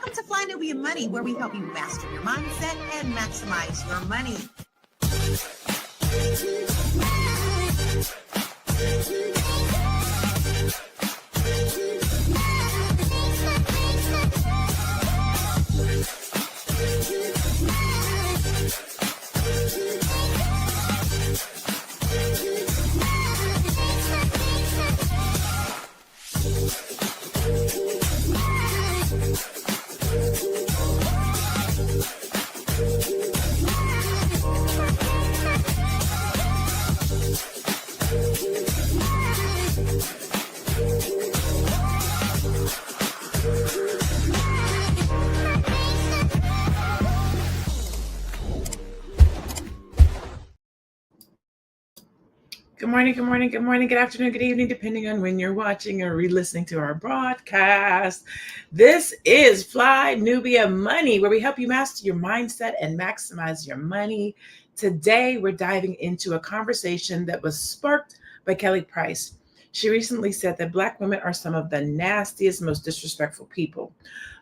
Welcome to Fly Nubian Money, where we help you master your mindset and maximize your money. Good morning, good morning, good morning, good afternoon, good evening, depending on when you're watching or re-listening to our broadcast. This is Fly Nubian Money, where we help you master your mindset and maximize your money. Today, we're diving into a conversation that was sparked by Kelly Price. She recently said that Black women are some of the nastiest, most disrespectful people.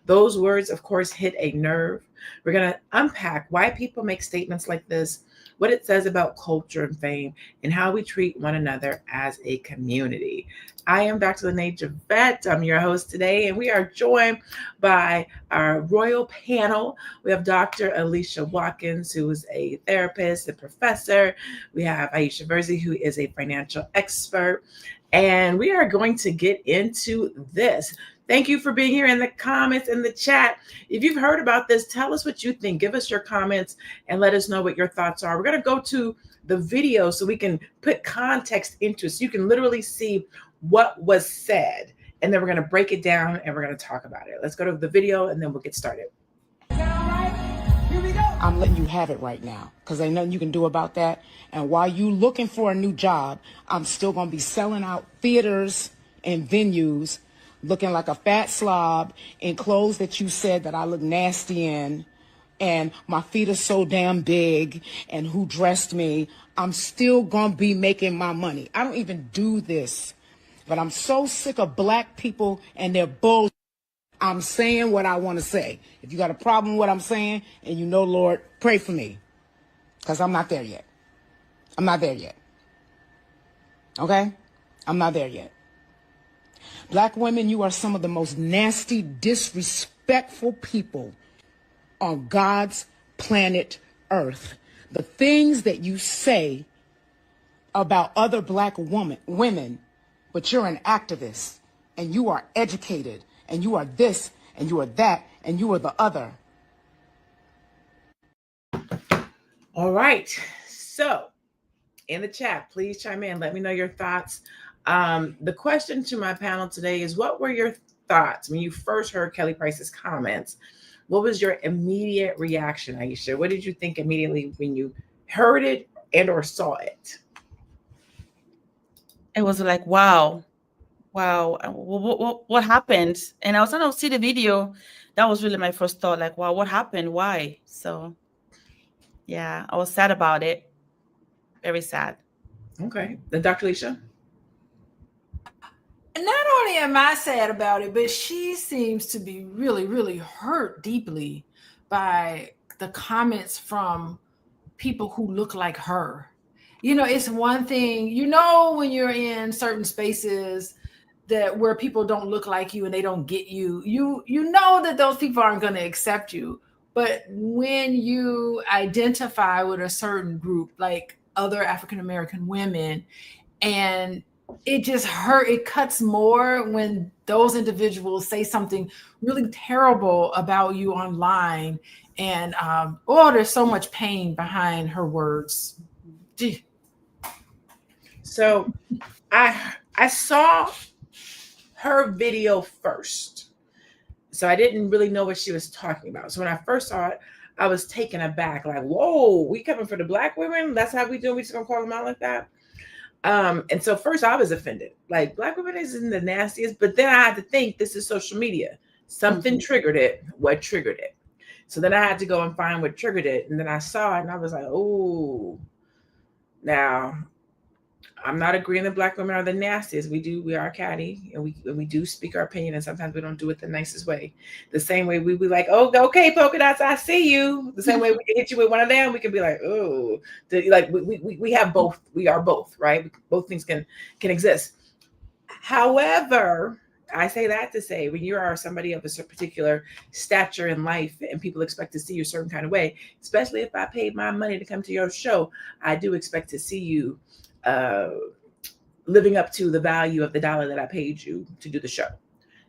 Those words, of course, hit a nerve. We're going to unpack why people make statements like this, what it says about culture and fame, and how we treat one another as a community. I am Dr. LaNée Javette. I'm your host today, and we are joined by our royal panel. We have Dr. Alicia Watkins, who is a therapist and professor. We have Aisha Verzi, who is a financial expert. And we are going to get into this. Thank you for being here in the comments, in the chat. If you've heard about this, tell us what you think. Give us your comments and let us know what your thoughts are. We're going to go to the video so we can put context into it, so you can literally see what was said. And then we're going to break it down and we're going to talk about it. Let's go to the video and then we'll get started. Is that all right? Here we go. I'm letting you have it right now because ain't nothing you can do about that. And while you looking for a new job, I'm still going to be selling out theaters and venues, looking like a fat slob in clothes that you said that I look nasty in, and my feet are so damn big, and who dressed me. I'm still gonna be making my money. I don't even do this, but I'm so sick of Black people and their bullshit. I'm saying what I want to say. If you got a problem with what I'm saying, and you know, Lord, pray for me, because I'm not there yet. I'm not there yet. Okay? I'm not there yet. Black women, you are some of the most nasty, disrespectful people on God's planet Earth. The things that you say about other Black women, but you're an activist, and you are educated, and you are this, and you are that, and you are the other. All right. So in the chat, please chime in. Let me know your thoughts. The question to my panel today is, what were your thoughts when you first heard Kelly Price's comments? What was your immediate reaction, Aisha? What did you think immediately when you heard it and or saw it? It was like, wow, what happened? And I was trying to see the video. That was really my first thought, like, wow, what happened? Why? So, yeah, I was sad about it. Very sad. Okay. Then Dr. Alicia? Not only am I sad about it, but she seems to be really, really hurt deeply by the comments from people who look like her. You know, it's one thing, you know, when you're in certain spaces that where people don't look like you and they don't get you, you know that those people aren't going to accept you. But when you identify with a certain group, like other African-American women, and it just hurt. It cuts more when those individuals say something really terrible about you online. And there's so much pain behind her words. Gee. So I saw her video first. So I didn't really know what she was talking about. So when I first saw it, I was taken aback, like, whoa, we coming for the Black women? That's how we do it? We just gonna call them out like that? And so first I was offended, like, Black women isn't the nastiest, but then I had to think, this is social media. Something triggered it. What triggered it? So then I had to go and find what triggered it. And then I saw it and I was like, oh, now I'm not agreeing that Black women are the nastiest. We are catty, and we do speak our opinion, and sometimes we don't do it the nicest way. The same way we be like, oh, okay, polka dots, I see you. The same way we can hit you with one of them, we can be like, oh, like we have both. We are both, right? Both things can exist. However, I say that to say, when you are somebody of a particular stature in life and people expect to see you a certain kind of way, especially if I paid my money to come to your show, I do expect to see you living up to the value of the dollar that I paid you to do the show.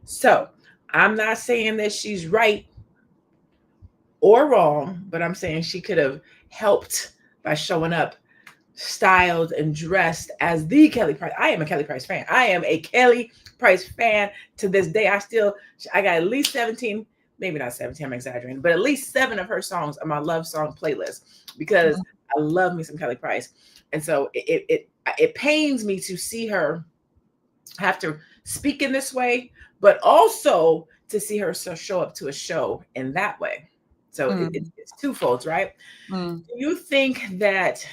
So I'm not saying that she's right or wrong, but I'm saying she could have helped by showing up styled and dressed as the Kelly Price. I am a Kelly Price fan. I am a Kelly Price fan to this day. I got at least 17, maybe not 17, I'm exaggerating, but at least 7 of her songs on my love song playlist because I love me some Kelly Price. And so it pains me to see her have to speak in this way, but also to see her show up to a show in that way. So it's twofold, right? Do you think that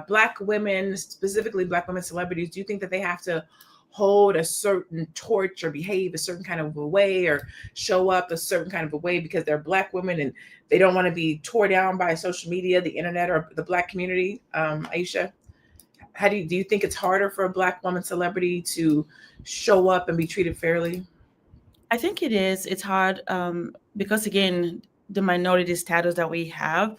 Black women, specifically Black women celebrities, do you think that they have to hold a certain torch or behave a certain kind of a way or show up a certain kind of a way because they're Black women and they don't want to be tore down by social media, the internet, or the Black community? Aisha, do you think it's harder for a Black woman celebrity to show up and be treated fairly? I think it is. It's hard because, again, the minority status that we have.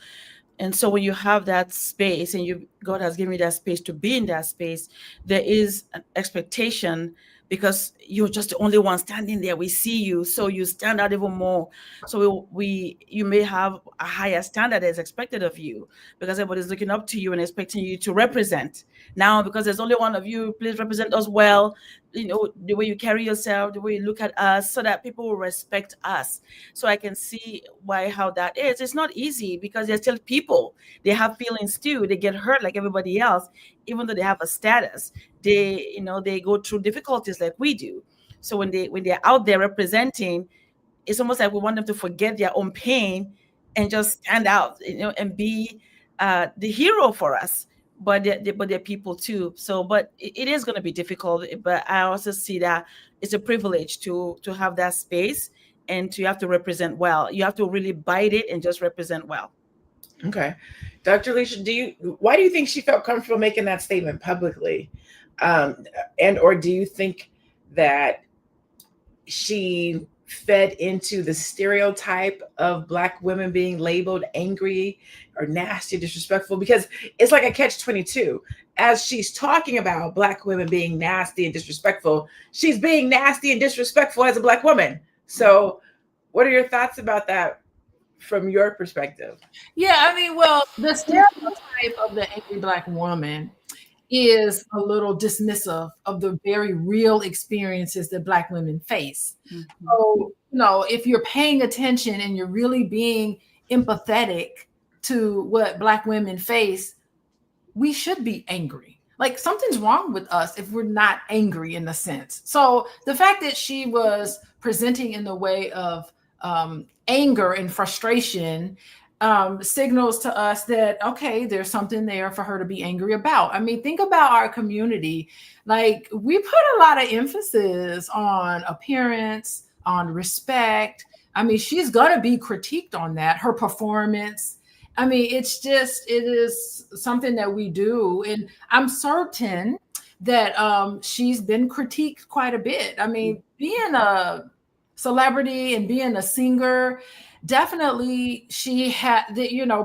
And so when you have that space and God has given you that space to be in that space, there is an expectation because you're just the only one standing there. We see you, so you stand out even more. So you may have a higher standard that's expected of you because everybody's looking up to you and expecting you to represent. Now, because there's only one of you, please represent us well. You know, the way you carry yourself, the way you look at us, so that people will respect us. So I can see how that is. It's not easy because they're still people. They have feelings too. They get hurt like everybody else, even though they have a status. They go through difficulties like we do. So when they're out there representing, it's almost like we want them to forget their own pain and just stand out, and be the hero for us. But they're people too. So, but it is going to be difficult. But I also see that it's a privilege to have that space and to have to represent well. You have to really bite it and just represent well. Okay, Dr. Alicia, why do you think she felt comfortable making that statement publicly, or do you think that she fed into the stereotype of Black women being labeled angry or nasty, disrespectful? Because it's like a catch-22. As she's talking about Black women being nasty and disrespectful, she's being nasty and disrespectful as a Black woman. So what are your thoughts about that from your perspective? Yeah, I mean, well, the stereotype of the angry Black woman is a little dismissive of the very real experiences that Black women face. So, if you're paying attention and you're really being empathetic to what Black women face, we should be angry. Like something's wrong with us if we're not angry in a sense. So the fact that she was presenting in the way of anger and frustration signals to us that, okay, there's something there for her to be angry about. I mean, think about our community. Like we put a lot of emphasis on appearance, on respect. I mean, she's going to be critiqued on that, her performance. I mean, it is something that we do. And I'm certain that she's been critiqued quite a bit. I mean, being a celebrity and being a singer, definitely she had,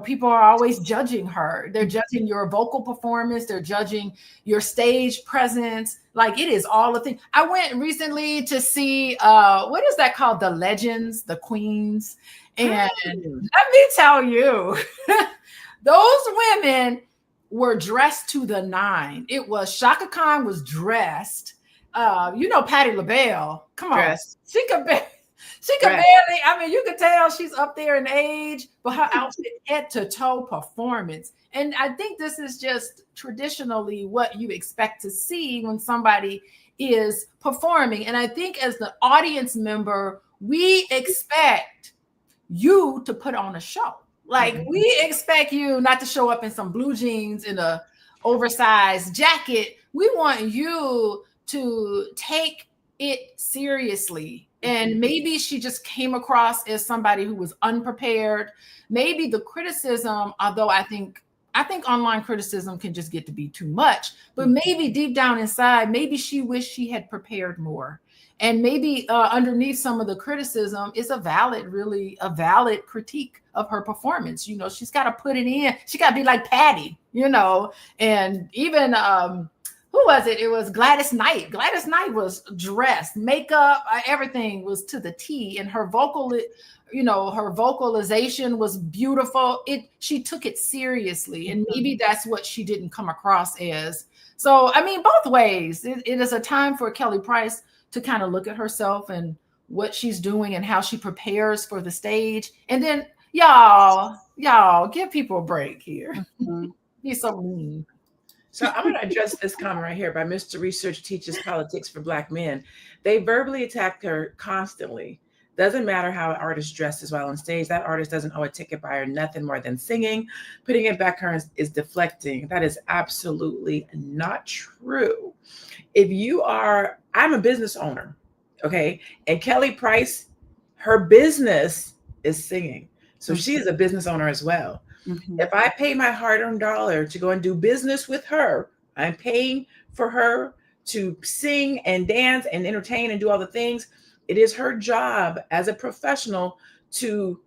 people are always judging her. They're judging your vocal performance. They're judging your stage presence. Like it is all a thing. I went recently to see, what is that called? The Legends, the Queens. And let me tell you, those women were dressed to the nine. It was Shaka Khan was dressed. Patti LaBelle. Come on. Dressed. She could barely, I mean, you could tell she's up there in age, but her outfit head to toe performance. And I think this is just traditionally what you expect to see when somebody is performing. And I think as the audience member, we expect you to put on a show. Like we expect you not to show up in some blue jeans and a oversized jacket. We want you to take it seriously. And maybe she just came across as somebody who was unprepared. Maybe the criticism, although I think online criticism can just get to be too much, but maybe deep down inside, maybe she wished she had prepared more. And maybe underneath some of the criticism is a valid critique of her performance. You know, she's got to put it in. She got to be like Patty, you know, and even who was it? It was Gladys Knight. Gladys Knight was dressed, makeup, everything was to the T, and her her vocalization was beautiful. She took it seriously, and maybe that's what she didn't come across as. So, I mean, both ways. It is a time for Kelly Price to kind of look at herself and what she's doing and how she prepares for the stage. And then y'all give people a break here. Be so mean. So I'm going to address this comment right here by Mr. Research Teaches Politics for Black Men. They verbally attacked her constantly. Doesn't matter how an artist dresses while on stage. That artist doesn't owe a ticket buyer nothing more than singing. Putting it back her is deflecting. That is absolutely not true. I'm a business owner, okay? And Kelly Price, her business is singing. So she is a business owner as well. If I pay my hard-earned dollar to go and do business with her, I'm paying for her to sing and dance and entertain and do all the things. It is her job as a professional to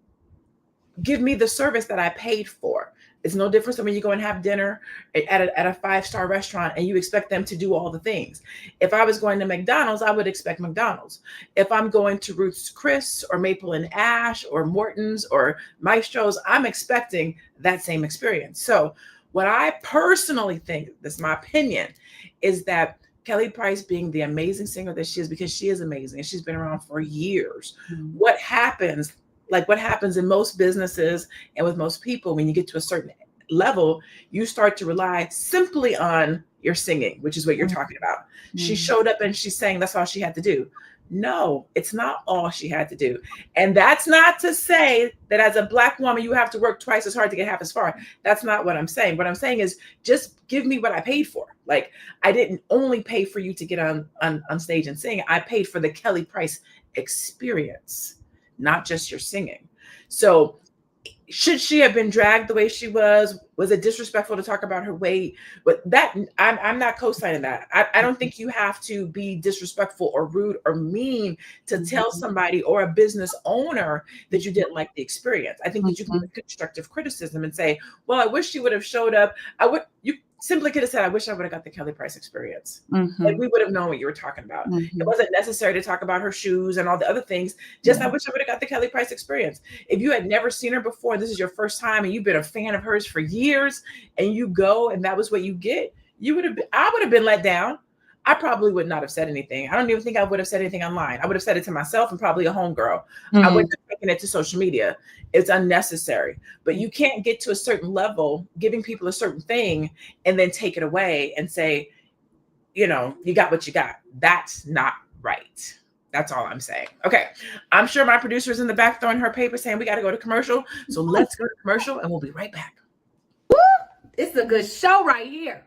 give me the service that I paid for. It's no different than when you go and have dinner at a 5-star restaurant and you expect them to do all the things. If I was going to McDonald's, I would expect McDonald's. If I'm going to Ruth's Chris or Maple and Ash or Morton's or Maestro's, I'm expecting that same experience. So what I personally think, this is my opinion, is that Kelly Price, being the amazing singer that she is, because she is amazing and she's been around for years, what happens in most businesses and with most people, when you get to a certain level, you start to rely simply on your singing, which is what you're talking about. She showed up and she sang, that's all she had to do. No, it's not all she had to do. And that's not to say that as a Black woman, you have to work twice as hard to get half as far. That's not what I'm saying. What I'm saying is just give me what I paid for. Like, I didn't only pay for you to get on stage and sing. I paid for the Kelly Price experience, not just your singing. So should she have been dragged the way she was? Was it disrespectful to talk about her weight? But that I'm not co-signing that. I don't think you have to be disrespectful or rude or mean to tell somebody or a business owner that you didn't like the experience. I think that you can give constructive criticism and say, well, I wish she would have showed up. You simply could have said, I wish I would have got the Kelly Price experience. And we would have known what you were talking about. It wasn't necessary to talk about her shoes and all the other things. Just, I wish I would have got the Kelly Price experience. If you had never seen her before, this is your first time, and you've been a fan of hers for years, and you go and that was what you get, I would have been let down. I probably would not have said anything. I don't even think I would have said anything online. I would have said it to myself and probably a homegirl. I wouldn't have taken it to social media. It's unnecessary. But you can't get to a certain level, giving people a certain thing, and then take it away and say, you got what you got. That's not right. That's all I'm saying. Okay. I'm sure my producer's in the back throwing her paper saying we got to go to commercial. So let's go to commercial and we'll be right back. Woo! It's a good show right here.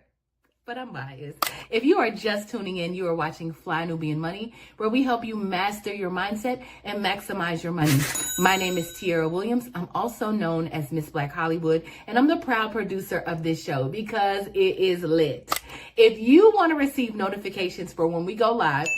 But I'm biased. If you are just tuning in, you are watching Fly Nubian Money, where we help you master your mindset and maximize your money. My name is Tiara Williams. I'm also known as Miss Black Hollywood, and I'm the proud producer of this show because it is lit. If you want to receive notifications for when we go live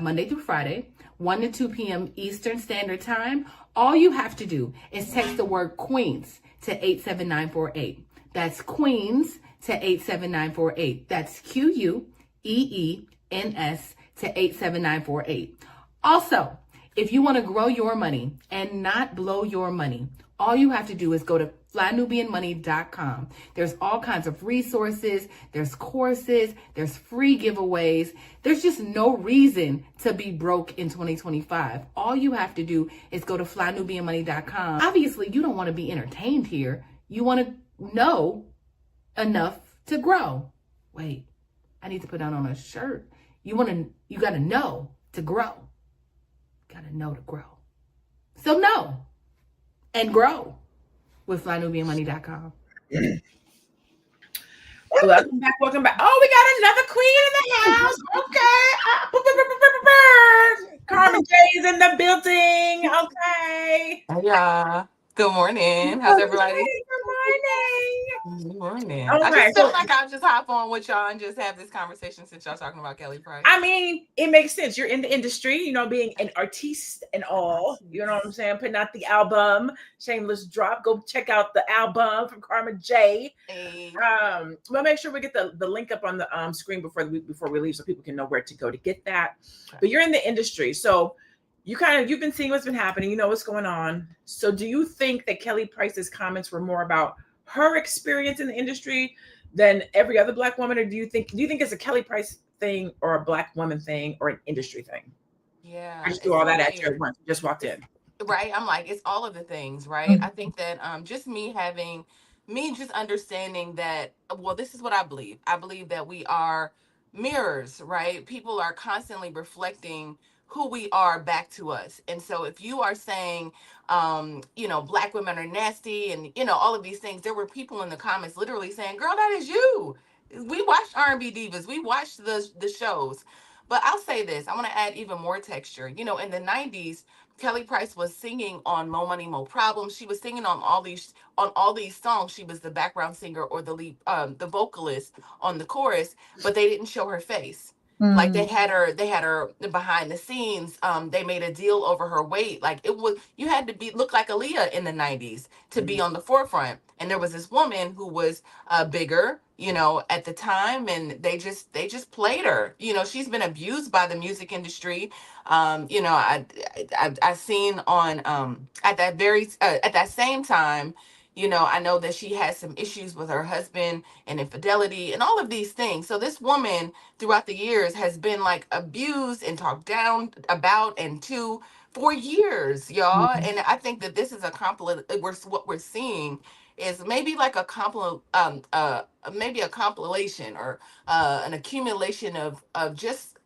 Monday through Friday, 1 to 2 p.m. Eastern Standard Time. All you have to do is text the word Queens to 87948. That's Queens to 87948. That's QUEENS to 87948. Also, if you want to grow your money and not blow your money, all you have to do is go to flynubianmoney.com. There's all kinds of resources, there's courses, there's free giveaways. There's just no reason to be broke in 2025. All you have to do is go to flynubianmoney.com. Obviously, you don't want to be entertained here. You want to know enough to grow. Wait, I need to put that on a shirt. You got to know to grow. Got to know to grow. So know and grow with flynubianmoney.com. Well, Welcome back. Welcome back. Oh, we got another queen in the house. Okay. Carmen J is in the building. Okay. Yeah. Good morning. How's Okay. everybody? Good morning. Good morning. All I right. just felt like I'll just hop on with y'all and just have this conversation since y'all talking about Kelly Price. I mean, it makes sense. You're in the industry, you know, being an artiste and all. You know what I'm saying? Putting out the album, shameless drop. Go check out the album from Carmen J. Hey. We'll make sure we get the link up on the screen before we leave, so people can know where to go to get that. Okay. But you're in the industry, so you've been seeing what's been happening. You know what's going on. So do you think that Kelly Price's comments were more about her experience in the industry than every other Black woman, or do you think it's a Kelly Price thing or a Black woman thing or an industry thing? Yeah. I just threw all that at you at once. Just walked in. Right. I'm like, it's all of the things, right? I think that just me just understanding that, well, this is what I believe. I believe that we are mirrors, right? People are constantly reflecting who we are back to us. And so if you are saying, Black women are nasty and, all of these things, there were people in the comments literally saying, girl, that is you. We watched R&B Divas. We watched the shows. But I'll say this, I want to add even more texture. In the 90s, Kelly Price was singing on Mo Money, Mo Problems. She was singing on all these songs. She was the background singer or the lead, the vocalist on the chorus, but they didn't show her face. Like they had her behind the scenes. They made a deal over her weight. Like you had to look like Aaliyah in the 90s to be on the forefront. And there was this woman who was bigger, at the time, and they just played her. She's been abused by the music industry. I seen on at that same time, I know that she had some issues with her husband and infidelity and all of these things. So this woman throughout the years has been like abused and talked down about and to for years, y'all. And I think that this is what we're seeing is maybe like maybe a compilation or an accumulation of just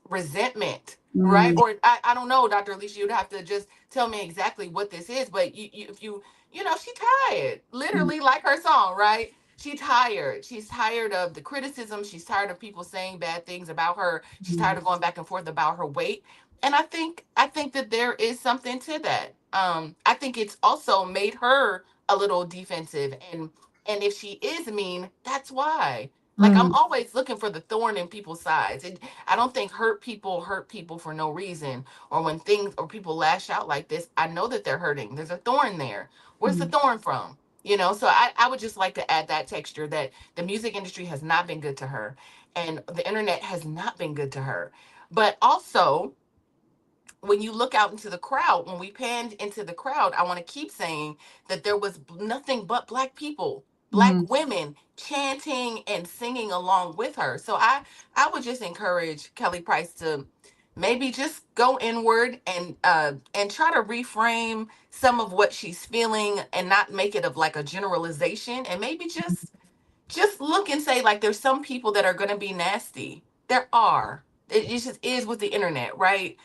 resentment, right? Or I don't know, Dr. Alicia, you'd have to just tell me exactly what this is. But if you she tired, literally, like her song, right? She's tired of the criticism. She's tired of people saying bad things about her. She's tired of going back and forth about her weight. And I think that there is something to that. I think it's also made her a little defensive, and if she is mean, that's why. Like, I'm always looking for the thorn in people's sides. I don't think hurt people for no reason. Or when things or people lash out like this, I know that they're hurting. There's a thorn there. Where's the thorn from? So I would just like to add that texture that the music industry has not been good to her. And the internet has not been good to her. But also, when you look out into the crowd, when we panned into the crowd, I want to keep saying that there was nothing but Black people, Black women chanting and singing along with her. So I would just encourage Kelly Price to maybe just go inward and try to reframe some of what she's feeling and not make it of like a generalization, and maybe just look and say, like, there's some people that are going to be nasty. There are. It just is with the internet, right?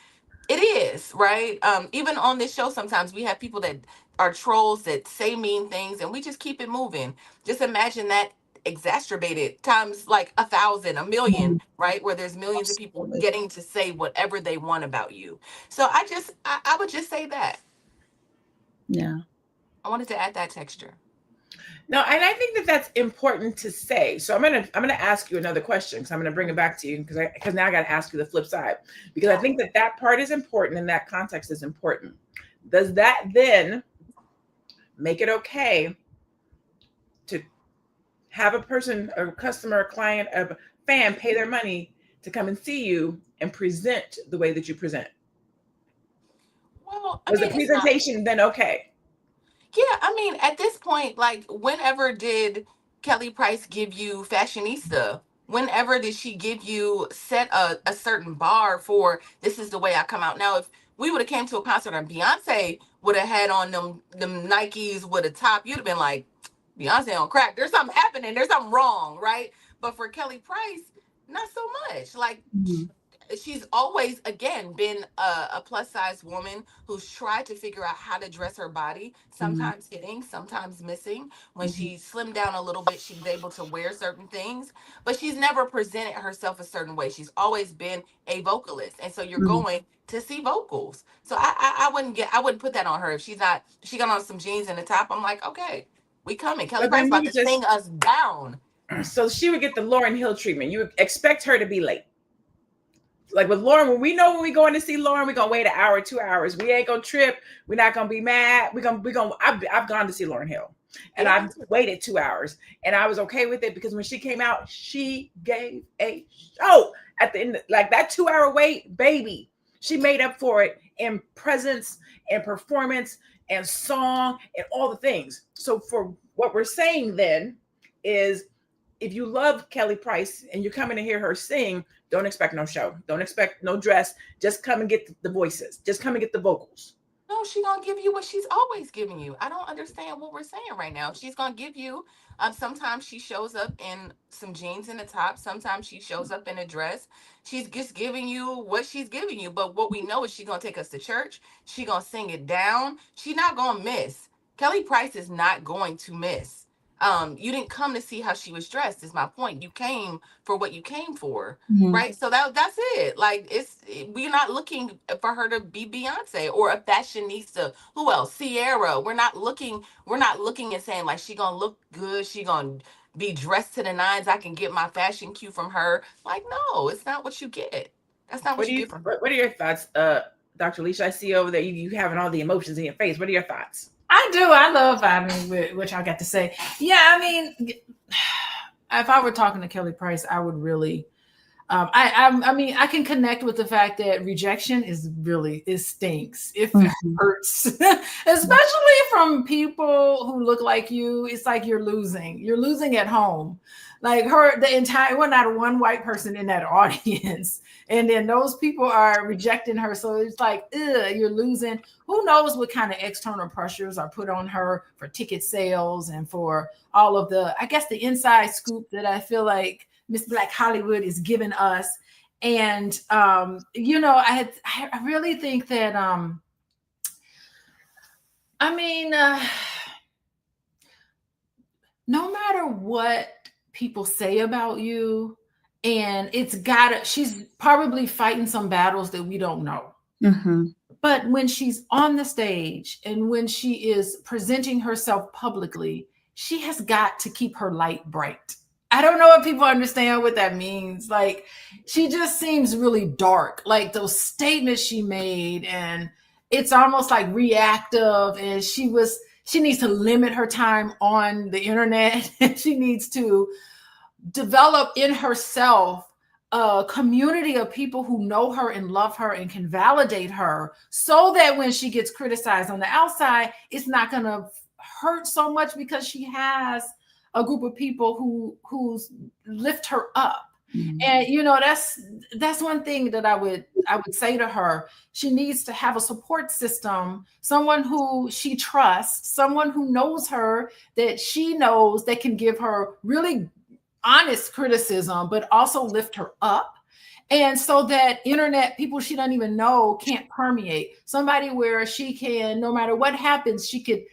It is, right? Even on this show, sometimes we have people that are trolls that say mean things, and we just keep it moving. Just imagine that exacerbated times like 1,000, 1,000,000, right? Where there's millions of people getting to say whatever they want about you. So I would just say that. Yeah. I wanted to add that texture. No, and I think that that's important to say. So I'm gonna ask you another question, because I'm gonna bring it back to you, because now I got to ask you the flip side, because I think that part is important and that context is important. Does that then make it okay to have a person, a customer, a client, a fan pay their money to come and see you and present the way that you present? Well, Was the presentation then okay? Yeah, I mean, at this point, like, whenever did Kelly Price give you fashionista? Whenever did she give you set a certain bar for this is the way I come out? Now, if we would have came to a concert and Beyonce would have had on them Nikes with a top, you'd have been like, Beyonce on crack. There's something happening. There's something wrong, right? But for Kelly Price, not so much. Like, she's always, again, been a plus size woman who's tried to figure out how to dress her body, sometimes hitting, sometimes missing. When she slimmed down a little bit, she was able to wear certain things, but she's never presented herself a certain way. She's always been a vocalist. And so you're going to see vocals. So I wouldn't put that on her. If she got on some jeans and a top, I'm like, okay, we coming. Kelly But then Price we about to sing us down. So she would get the Lauryn Hill treatment. You would expect her to be late. Like with Lauryn, when we going to see Lauryn, we're gonna wait an hour, 2 hours. We ain't gonna trip. We're not gonna be mad. I've gone to see Lauryn Hill, and I've waited 2 hours, and I was okay with it because when she came out, she gave a show at the end. Like that 2 hour wait, baby, she made up for it in presence and performance and song and all the things. So for what we're saying then is, if you love Kelly Price and you're coming to hear her sing, don't expect no show. Don't expect no dress. Just come and get the voices. Just come and get the vocals. No, she's gonna give you what she's always giving you. I don't understand what we're saying right now. She's gonna give you. Sometimes she shows up in some jeans and a top. Sometimes she shows up in a dress. She's just giving you what she's giving you. But what we know is she's gonna take us to church. She's gonna sing it down. She's not gonna miss. Kelly Price is not going to miss. You didn't come to see how she was dressed, is my point. You came for what you came for, right? So that's it. Like, we're not looking for her to be Beyonce or a fashionista. Who else? Sierra. We're not looking and saying like she gonna look good, she gonna be dressed to the nines. I can get my fashion cue from her. Like, no, it's not what you get. That's not what you get from her. What are your thoughts, Dr. Alicia? I see over there you having all the emotions in your face. What are your thoughts? I do. I love vibing with what y'all got to say. Yeah, I mean, if I were talking to Kelly Price, I would really, I mean, I can connect with the fact that rejection it stinks. It hurts, especially from people who look like you. It's like you're losing at home. Like not one white person in that audience. And then those people are rejecting her. So it's like, you're losing. Who knows what kind of external pressures are put on her for ticket sales and for all of the inside scoop that I feel like Miss Black Hollywood is giving us. And, I really think that, no matter what people say about you, and she's probably fighting some battles that we don't know. But when she's on the stage and when she is presenting herself publicly, she has got to keep her light bright. I don't know if people understand what that means. Like, she just seems really dark, like those statements she made, and it's almost like reactive, and she needs to limit her time on the internet. She needs to develop in herself a community of people who know her and love her and can validate her, so that when she gets criticized on the outside, it's not going to hurt so much because she has a group of people who lift her up. And that's one thing that I would say to her. She needs to have a support system, someone who she trusts, someone who knows her, that she knows that can give her really honest criticism, but also lift her up. And so that internet people she doesn't even know can't permeate. Somebody where she can, no matter what happens, she could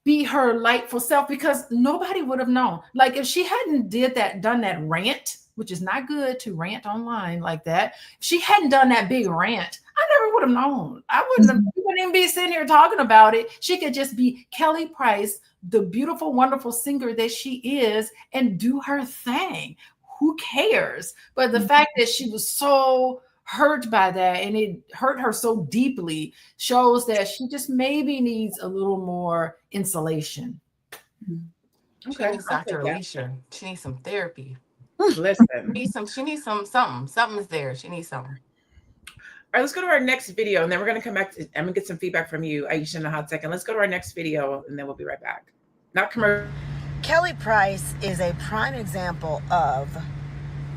be her lightful self, because nobody would have known. Like, if she hadn't done that rant, which is not good to rant online like that. If she hadn't done that big rant, I never would have known. We wouldn't even be sitting here talking about it. She could just be Kelly Price, the beautiful, wonderful singer that she is, and do her thing. Who cares? But the fact that she was so hurt by that and it hurt her so deeply shows that she just maybe needs a little more insulation. Okay, she needs Dr. Alicia. She needs some therapy. Listen. She needs something. Something's there. She needs something. All right, let's go to our next video, and then we're going to come back. I'm going to get some feedback from you, Aisha, in a hot second. Let's go to our next video, and then we'll be right back. Not commercial. Kelly Price is a prime example of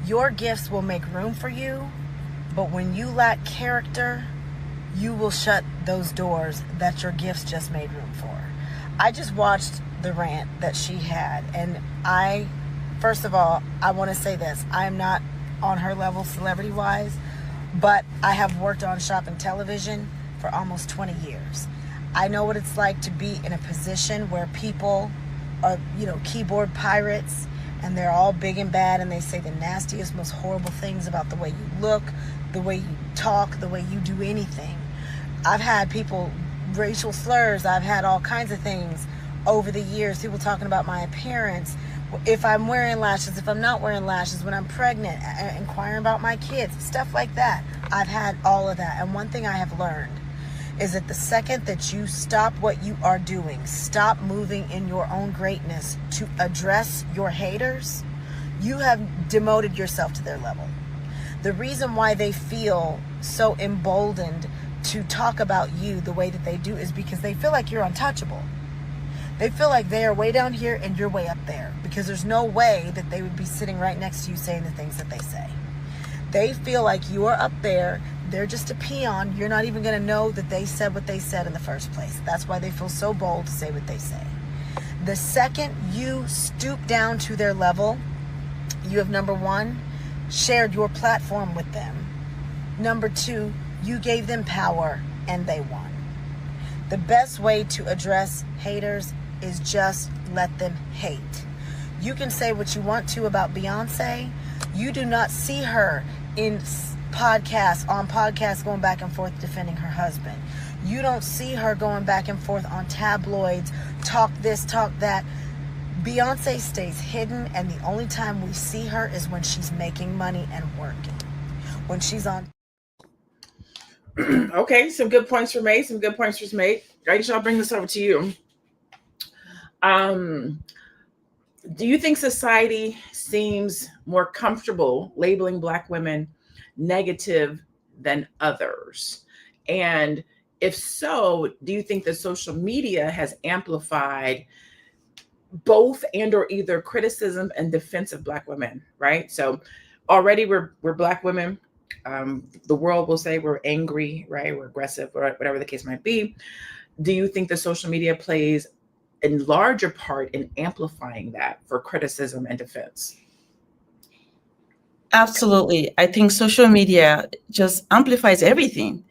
your gifts will make room for you, but when you lack character, you will shut those doors that your gifts just made room for. I just watched the rant that she had, and first of all, I want to say this. I'm not on her level celebrity-wise, but I have worked on shopping television for almost 20 years. I know what it's like to be in a position where people are, keyboard pirates, and they're all big and bad, and they say the nastiest, most horrible things about the way you look, the way you talk, the way you do anything. I've had people, racial slurs, I've had all kinds of things over the years, people talking about my appearance, if I'm wearing lashes, if I'm not wearing lashes, when I'm pregnant, inquiring about my kids, stuff like that. I've had all of that. And one thing I have learned is that the second that you stop what you are doing, stop moving in your own greatness to address your haters, you have demoted yourself to their level. The reason why they feel so emboldened to talk about you the way that they do is because they feel like you're untouchable. They feel like they are way down here and you're way up there, because there's no way that they would be sitting right next to you saying the things that they say. They feel like you are up there. They're just a peon. You're not even going to know that they said what they said in the first place. That's why they feel so bold to say what they say. The second you stoop down to their level, you have, number one, shared your platform with them. Number two, you gave them power and they won. The best way to address haters is just let them hate. You can say what you want to about Beyonce. You do not see her in podcasts going back and forth defending her husband. You don't see her going back and forth on tabloids, talk this, talk that. Beyonce stays hidden, and the only time we see her is when she's making money and working. When she's on. Okay, some good points were made. Alicia, I'll bring this over to you. Do you think society seems more comfortable labeling Black women negative than others? And if so, do you think that social media has amplified both and or either criticism and defense of Black women, right? So already we're Black women. The world will say we're angry, right? We're aggressive, or whatever the case might be. Do you think that social media plays a larger part in amplifying that for criticism and defense? Absolutely. I think social media just amplifies everything.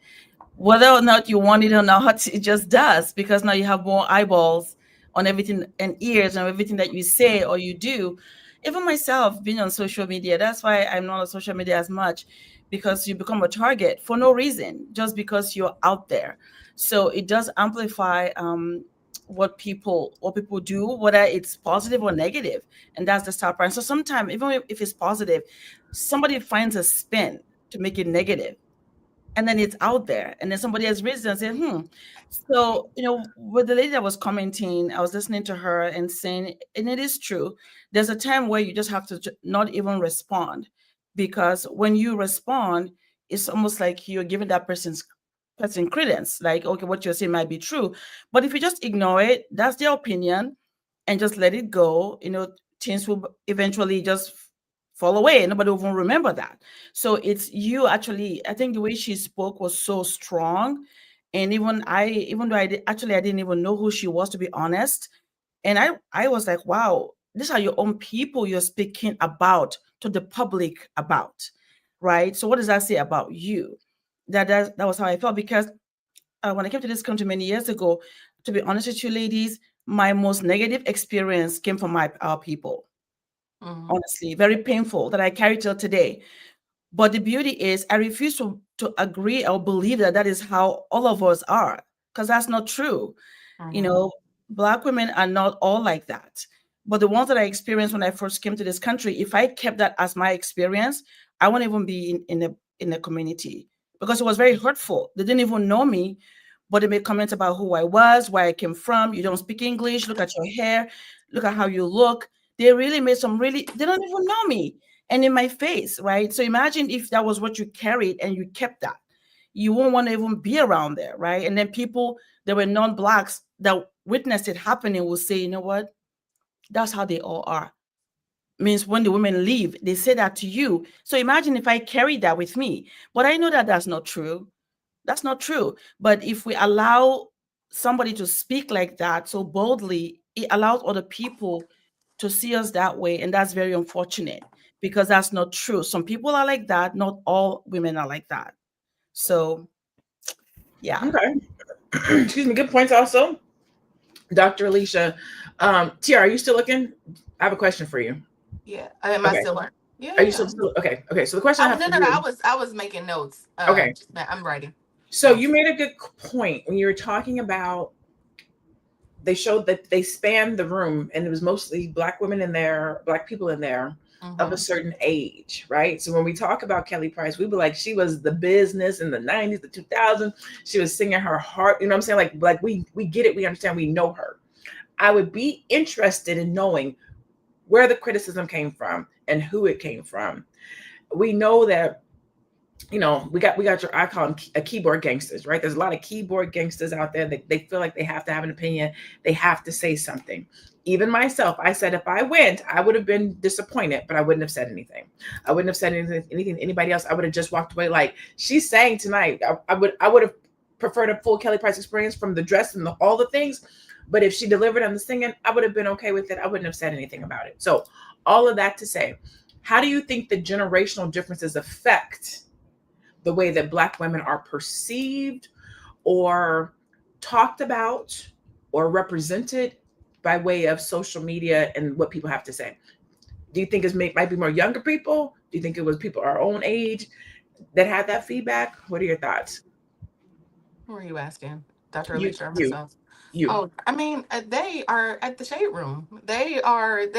Whether or not you want it or not, it just does, because now you have more eyeballs on everything and ears on everything that you say or you do. Even myself being on social media, that's why I'm not on social media as much, because you become a target for no reason, just because you're out there. So it does amplify what people do, whether it's positive or negative, and that's the start point. So sometimes, even if it's positive, somebody finds a spin to make it negative, and then it's out there, and then somebody has reason and said, So, with the lady that was commenting, I was listening to her and saying, and it is true, there's a time where you just have to not even respond, because when you respond, it's almost like you're giving that person credence, like, okay, what you're saying might be true. But if you just ignore it, that's their opinion, and just let it go, things will eventually just fall away. Nobody will even remember that. So it's you actually, I think the way she spoke was so strong. And even though I didn't even know who she was, to be honest. And I was like, wow, these are your own people you're speaking about to the public about, right? So what does that say about you? That was how I felt, because when I came to this country many years ago, to be honest with you, ladies, my most negative experience came from our people. Honestly, very painful, that I carry till today. But the beauty is, I refuse to agree or believe that is how all of us are, because that's not true. Black women are not all like that. But the ones that I experienced when I first came to this country, if I kept that as my experience, I wouldn't even be in the community, because it was very hurtful. They didn't even know me, but they made comments about who I was, where I came from. You don't speak English. Look at your hair. Look at how you look. They really made they don't even know me. And in my face, right? So imagine if that was what you carried and you kept that. You won't want to even be around there, right? And then people that were non-Blacks that witnessed it happening will say, you know what? That's how they all are. Means when the women leave, they say that to you. So imagine if I carried that with me. But I know that that's not true. That's not true. But if we allow somebody to speak like that so boldly, it allows other people to see us that way. And that's very unfortunate, because that's not true. Some people are like that. Not all women are like that. So yeah. Okay. Excuse me. Good points also. Dr. Alicia. Tiara, are you still looking? I have a question for you. Yeah. Am I Okay. still on? Yeah. Are you still okay? Okay. So the question I have No, for no, no. you. I was making notes. Okay. I'm writing. So you made a good point when you were talking about they showed that they spanned the room and it was mostly Black women in there, Black people in there of a certain age, right? So when we talk about Kelly Price, we were like, she was the business in the 90s, the 2000s. She was singing her heart. You know what I'm saying? Like we get it. We understand. We know her. I would be interested in knowing where the criticism came from and who it came from. We know that, you know, we got your, I call them keyboard gangsters, right? There's a lot of keyboard gangsters out there that they feel like they have to have an opinion. They have to say something. Even myself, I said, if I went, I would have been disappointed, but I wouldn't have said anything. I wouldn't have said anything to anybody else. I would have just walked away. Like she's saying tonight, I would have preferred a full Kelly Price experience from the dress and all the things. But if she delivered on the singing, I would have been okay with it. I wouldn't have said anything about it. So all of that to say, how do you think the generational differences affect the way that Black women are perceived or talked about or represented by way of social media and what people have to say? Do you think it might be more younger people? Do you think it was people our own age that had that feedback? What are your thoughts? Who are you asking? Dr. You, Alicia or you, myself? you. Oh, I mean, they are at the shade room. They're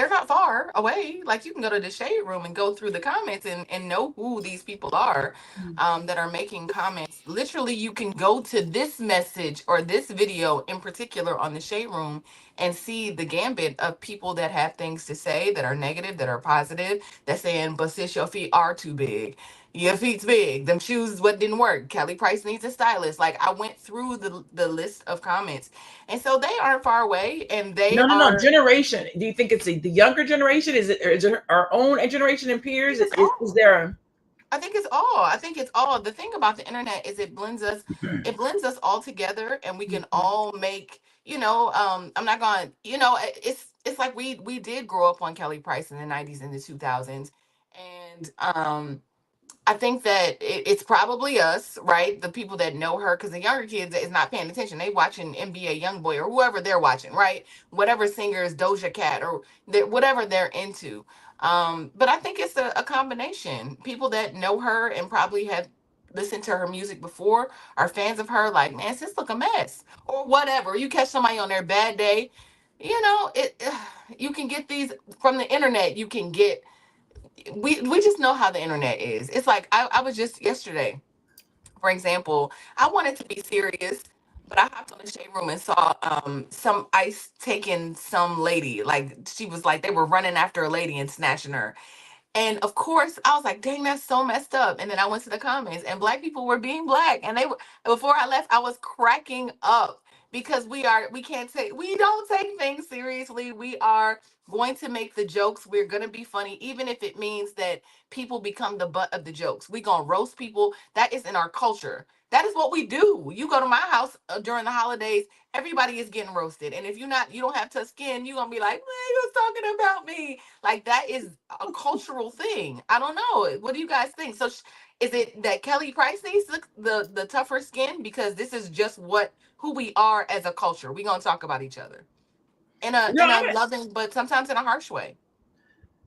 not far away. Like you can go to the shade room and go through the comments and know who these people are that are making comments. Literally, you can go to this message or this video in particular on the shade room and see the gambit of people that have things to say that are negative, that are positive, that saying, but sis, your feet are too big. Your feet's big. Them shoes, what didn't work? Kelly Price needs a stylist. Like I went through the list of comments, and so they aren't far away, and they No. are. Generation. Do you think it's the younger generation? Is it our own generation and peers? It's Is there a I think it's all. I think it's all. The thing about the internet is it blends us all together and we can all make, I'm not going, it's like we did grow up on Kelly Price in the 90s and the 2000s. And I think that it's probably us, right? The people that know her, because the younger kids is not paying attention. They watching NBA YoungBoy or whoever they're watching, right? Whatever singers, Doja Cat or whatever they're into. But I think it's a combination. People that know her and probably have listened to her music before are fans of her. Like, man, sis look a mess or whatever. You catch somebody on their bad day, it. You can get these from the internet. You can get we just know how the internet is. It's like I was just yesterday, for example, I wanted to be serious, but I hopped on the shade room and saw some ICE taking some lady. Like she was like they were running after a lady and snatching her. And of course, I was like, dang, that's so messed up. And then I went to the comments and Black people were being Black. And they were, before I left, I was cracking up because we don't take things seriously. We are going to make the jokes. We're going to be funny, even if it means that people become the butt of the jokes. We going to roast people. That is in our culture. That is what we do. You go to my house during the holidays, everybody is getting roasted. And if you don't have tough skin, you're going to be like, man, you was talking about me. Like that is a cultural thing. I don't know. What do you guys think? So is it that Kelly Price needs the tougher skin? Because this is just who we are as a culture. We're going to talk about each other in a loving, but sometimes in a harsh way.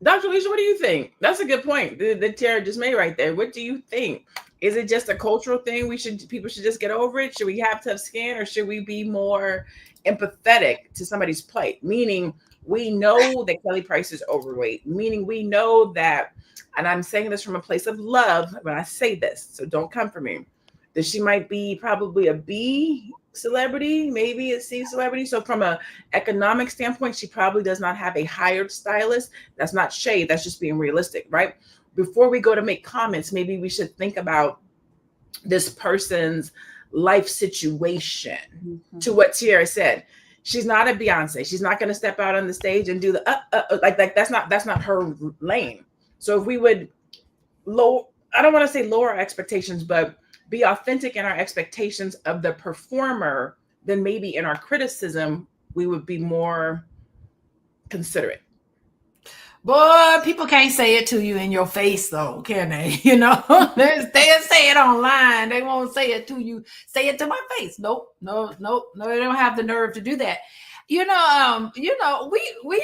Dr. Alicia, what do you think? That's a good point that Tara just made right there. What do you think? Is it just a cultural thing? People should just get over it? Should we have tough skin or should we be more empathetic to somebody's plight? Meaning we know that Kelly Price is overweight, meaning we know that, and I'm saying this from a place of love when I say this, so don't come for me, that she might be probably a B celebrity, maybe a C celebrity. So from an economic standpoint, she probably does not have a hired stylist. That's not shade. That's just being realistic, right? Before we go to make comments, maybe we should think about this person's life situation. To what Tiara said, she's not a Beyonce. She's not going to step out on the stage and do the like that's not her lane. So if we would I don't want to say lower our expectations, but be authentic in our expectations of the performer, then maybe in our criticism, we would be more considerate. Boy, people can't say it to you in your face, though, can they? They'll say it online. They won't say it to you. Say it to my face. Nope, no. They don't have the nerve to do that. We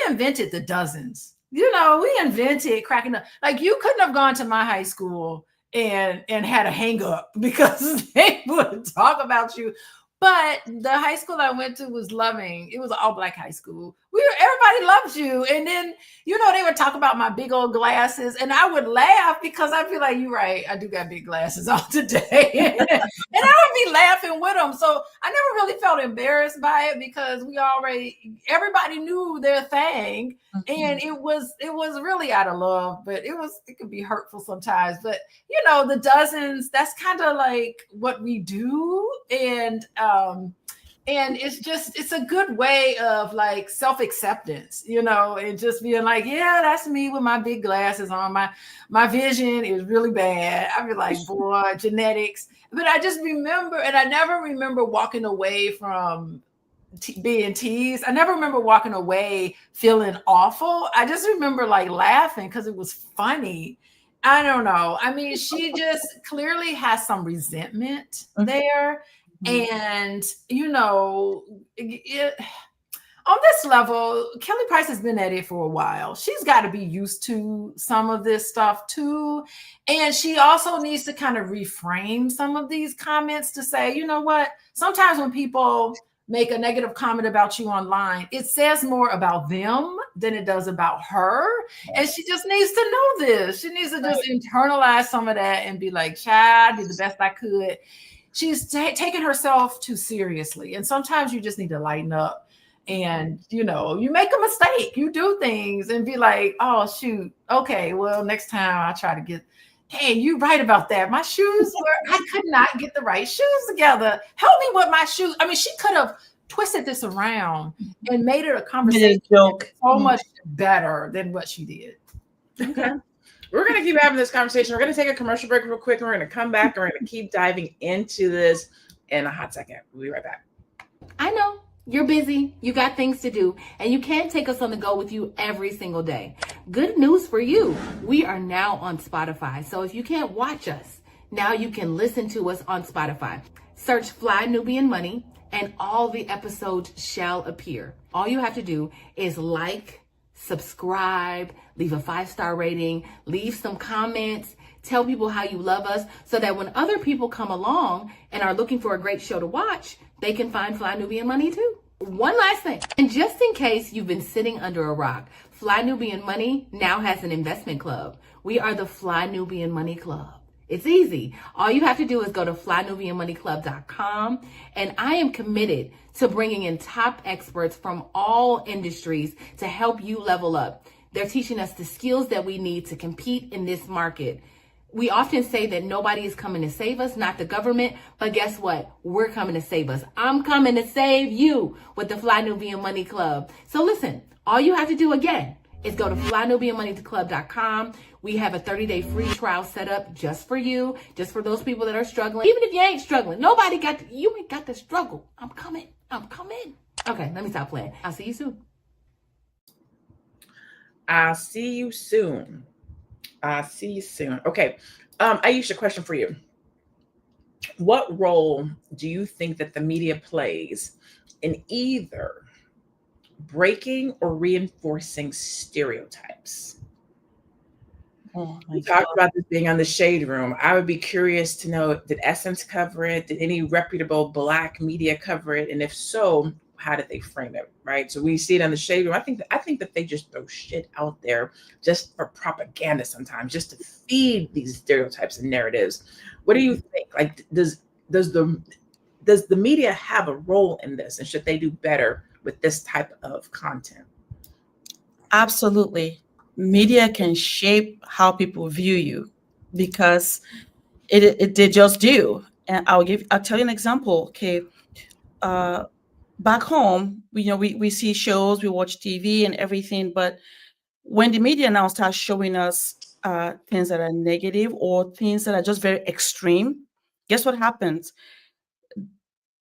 invented the dozens. We invented cracking up. Like, you couldn't have gone to my high school and had a hang up because they would talk about you. But the high school I went to was loving. It was an all-black high school. Everybody loved you. And then, they would talk about my big old glasses, and I would laugh because I'd be like, you're right, I do got big glasses on today. And I would be laughing with them. So I never really felt embarrassed by it because everybody knew their thing. And it was really out of love, but it could be hurtful sometimes. But the dozens, that's kind of like what we do. And it's a good way of like self-acceptance, and just being like, yeah, that's me with my big glasses on. My vision is really bad. I'd be like, boy, genetics. But I just remember, and I never remember walking away from being teased. I never remember walking away feeling awful. I just remember like laughing because it was funny. I don't know. I mean, she just clearly has some resentment there. And, on this level, Kelly Price has been at it for a while. She's got to be used to some of this stuff too. And she also needs to kind of reframe some of these comments to say, you know what? Sometimes when people make a negative comment about you online, it says more about them than it does about her. And she just needs to know this. She needs to just internalize some of that and be like, child, I did the best I could. She's taking herself too seriously. And sometimes you just need to lighten up. And, you make a mistake. You do things and be like, oh, shoot. Okay, well, next time I'll try to get, hey, you're right about that. My shoes I could not get the right shoes together. Help me with my shoes. I mean, she could have twisted this around and made it a conversation joke so much better than what she did. Okay. We're going to keep having this conversation. We're going to take a commercial break real quick. And we're going to come back. And we're going to keep diving into this in a hot second. We'll be right back. I know you're busy. You got things to do. And you can't take us on the go with you every single day. Good news for you. We are now on Spotify. So if you can't watch us, now you can listen to us on Spotify. Search Fly Nubian Money and all the episodes shall appear. All you have to do is like, subscribe, leave a 5-star rating, leave some comments, tell people how you love us so that when other people come along and are looking for a great show to watch, they can find Fly Nubian Money too. One last thing, and just in case you've been sitting under a rock, Fly Nubian Money now has an investment club. We are the Fly Nubian Money Club. It's easy. All you have to do is go to flynubianmoneyclub.com, and I am committed to bringing in top experts from all industries to help you level up. They're teaching us the skills that we need to compete in this market. We often say that nobody is coming to save us, not the government, but guess what? We're coming to save us. I'm coming to save you with the Fly Nubian Money Club. So listen, all you have to do again is go to flynubianmoneyclub.com. We have a 30-day free trial set up just for you, just for those people that are struggling. Even if you ain't struggling, you ain't got to struggle. I'm coming. Okay, let me stop playing. I'll see you soon. I'll see you soon. Okay. Aisha, question for you. What role do you think that the media plays in either breaking or reinforcing stereotypes? We talked about this being on the Shade Room. I would be curious to know, did Essence cover it? Did any reputable Black media cover it? And if so, how did they frame it? Right. So we see it on the Shade Room. I think that they just throw shit out there just for propaganda sometimes, just to feed these stereotypes and narratives. What do you think? Like, does the media have a role in this, and should they do better with this type of content? Absolutely. Media can shape how people view you because they just do. And I'll tell you an example. Okay. Back home, we see shows, we watch TV and everything, but when the media now starts showing us things that are negative or things that are just very extreme, guess what happens?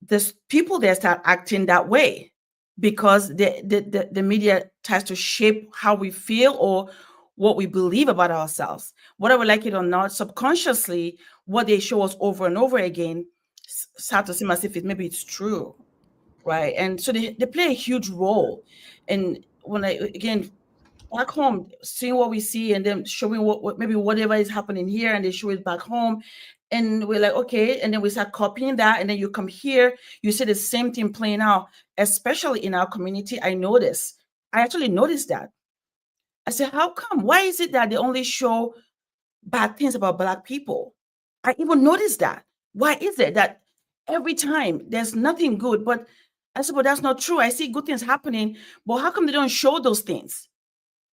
There's people there start acting that way. because the media tries to shape how we feel or what we believe about ourselves. Whether we like it or not, subconsciously, what they show us over and over again start to seem as if maybe it's true, right? And so they play a huge role. And when again, back home, seeing what we see and then showing what maybe whatever is happening here and they show it back home. And we're like, okay. And then we start copying that. And then you come here, you see the same thing playing out, especially in our community. I actually noticed that. I said, how come? Why is it that they only show bad things about Black people? I even noticed that. Why is it that every time there's nothing good? But I said, but that's not true. I see good things happening, but how come they don't show those things?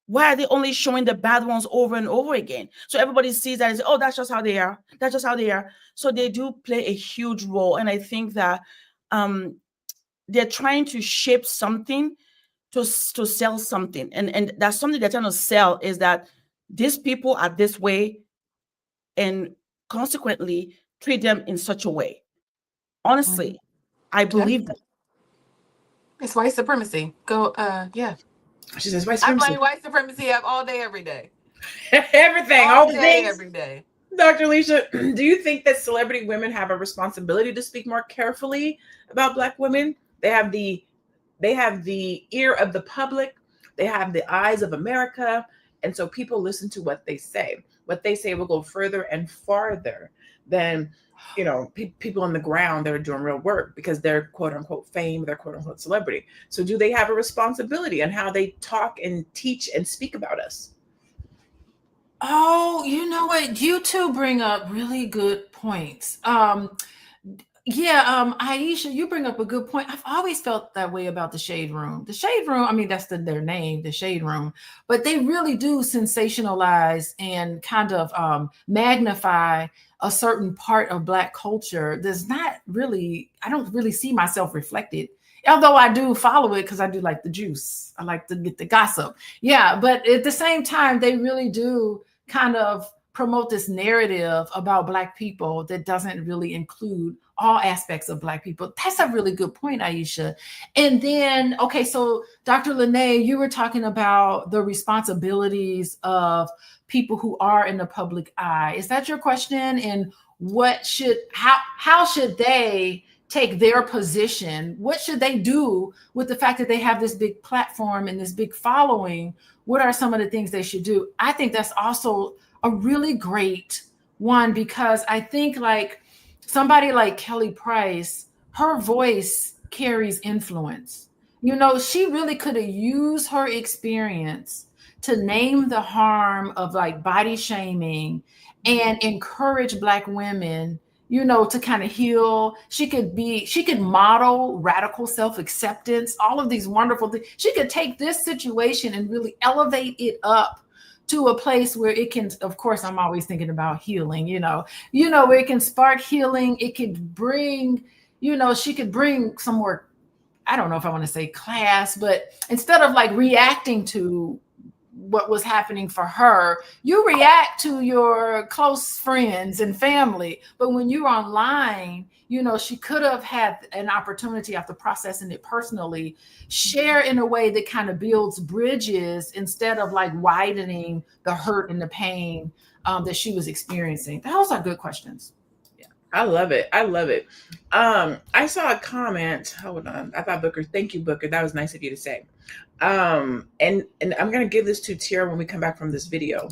Why are they only showing the bad ones over and over again? So everybody sees that and says, oh, that's just how they are. That's just how they are. So they do play a huge role. And I think that they're trying to shape something to sell something. And that's something they're trying to sell, is that these people are this way and consequently treat them in such a way. Honestly, I believe that. It's white supremacy. Yeah. She says white I supremacy. blame white supremacy all day, every day. Everything, all the things. Every day. Dr. Alicia, do you think that celebrity women have a responsibility to speak more carefully about Black women? They have the ear of the public. They have the eyes of America. And so people listen to what they say. What they say will go further and farther than, people on the ground that are doing real work because they're quote unquote fame, they're quote unquote celebrity. So do they have a responsibility in how they talk and teach and speak about us? Oh, you know what? You two bring up really good points. Aisha, you bring up a good point. I've always felt that way about the Shade Room. The Shade Room, I mean, that's their name, the Shade Room, but they really do sensationalize and kind of magnify a certain part of Black culture. I don't really see myself reflected. Although I do follow it because I do like the juice. I like to get the gossip. Yeah, but at the same time, they really do kind of promote this narrative about Black people that doesn't really include all aspects of Black people. That's a really good point, Aisha. And then, okay, so Dr. LaNée, you were talking about the responsibilities of people who are in the public eye. Is that your question? And how should they take their position? What should they do with the fact that they have this big platform and this big following? What are some of the things they should do? I think that's also a really great one, because I think like somebody like Kelly Price, her voice carries influence. She really could have used her experience to name the harm of like body shaming and encourage Black women, to kind of heal. She could model radical self-acceptance, all of these wonderful things. She could take this situation and really elevate it up to a place where it can, of course, I'm always thinking about healing, where it can spark healing. It could bring, she could bring some more, I don't know if I want to say class, but instead of like reacting to what was happening for her, you react to your close friends and family. But when you're online, she could have had an opportunity, after processing it personally, share in a way that kind of builds bridges instead of like widening the hurt and the pain that she was experiencing. Those are good questions. I love it. I saw a comment. Hold on. I thought Booker, thank you, Booker. That was nice of you to say. And I'm going to give this to Tiara when we come back from this video.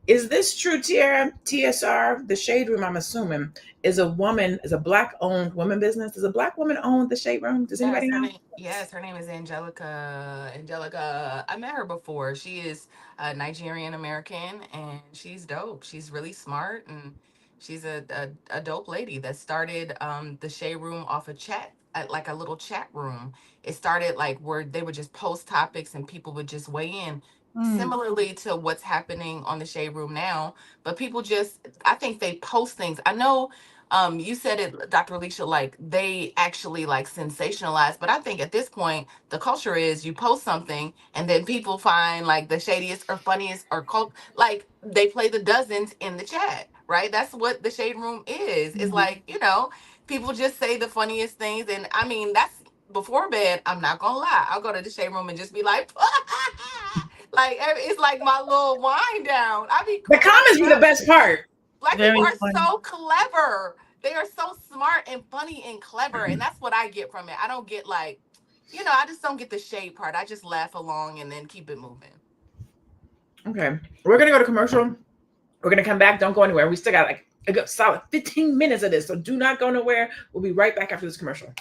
Is this true, Tiara? TSR, the Shade Room, I'm assuming, is a Black-owned woman business. Does a Black woman own the Shade Room? Does anybody know? Yes, her name is Angelica. I met her before. She is a Nigerian American, and she's dope. She's really smart, and she's a dope lady that started the Shade Room off a chat, like a little chat room. It started like where they would just post topics and people would just weigh in, similarly to what's happening on the Shade Room now. But people I think they post things. I know you said it, Dr. Alicia, like they actually like sensationalize, but I think at this point the culture is you post something and then people find like the shadiest or funniest or like they play the dozens in the chat, right? That's what the Shade Room is. It's like, people just say the funniest things, and I mean before bed, I'm not gonna lie, I'll go to the shade room and just be like, like it's like my little wind down. I be The comments be the best part. Black Very people are funny. so clever. They are so smart and funny and clever, and that's what I get from it. I don't get like, I just don't get the shade part. I just laugh along and then keep it moving. Okay, we're gonna go to commercial. We're gonna come back. Don't go anywhere. We still got like a good solid 15 minutes of this, so do not go nowhere. We'll be right back after this commercial.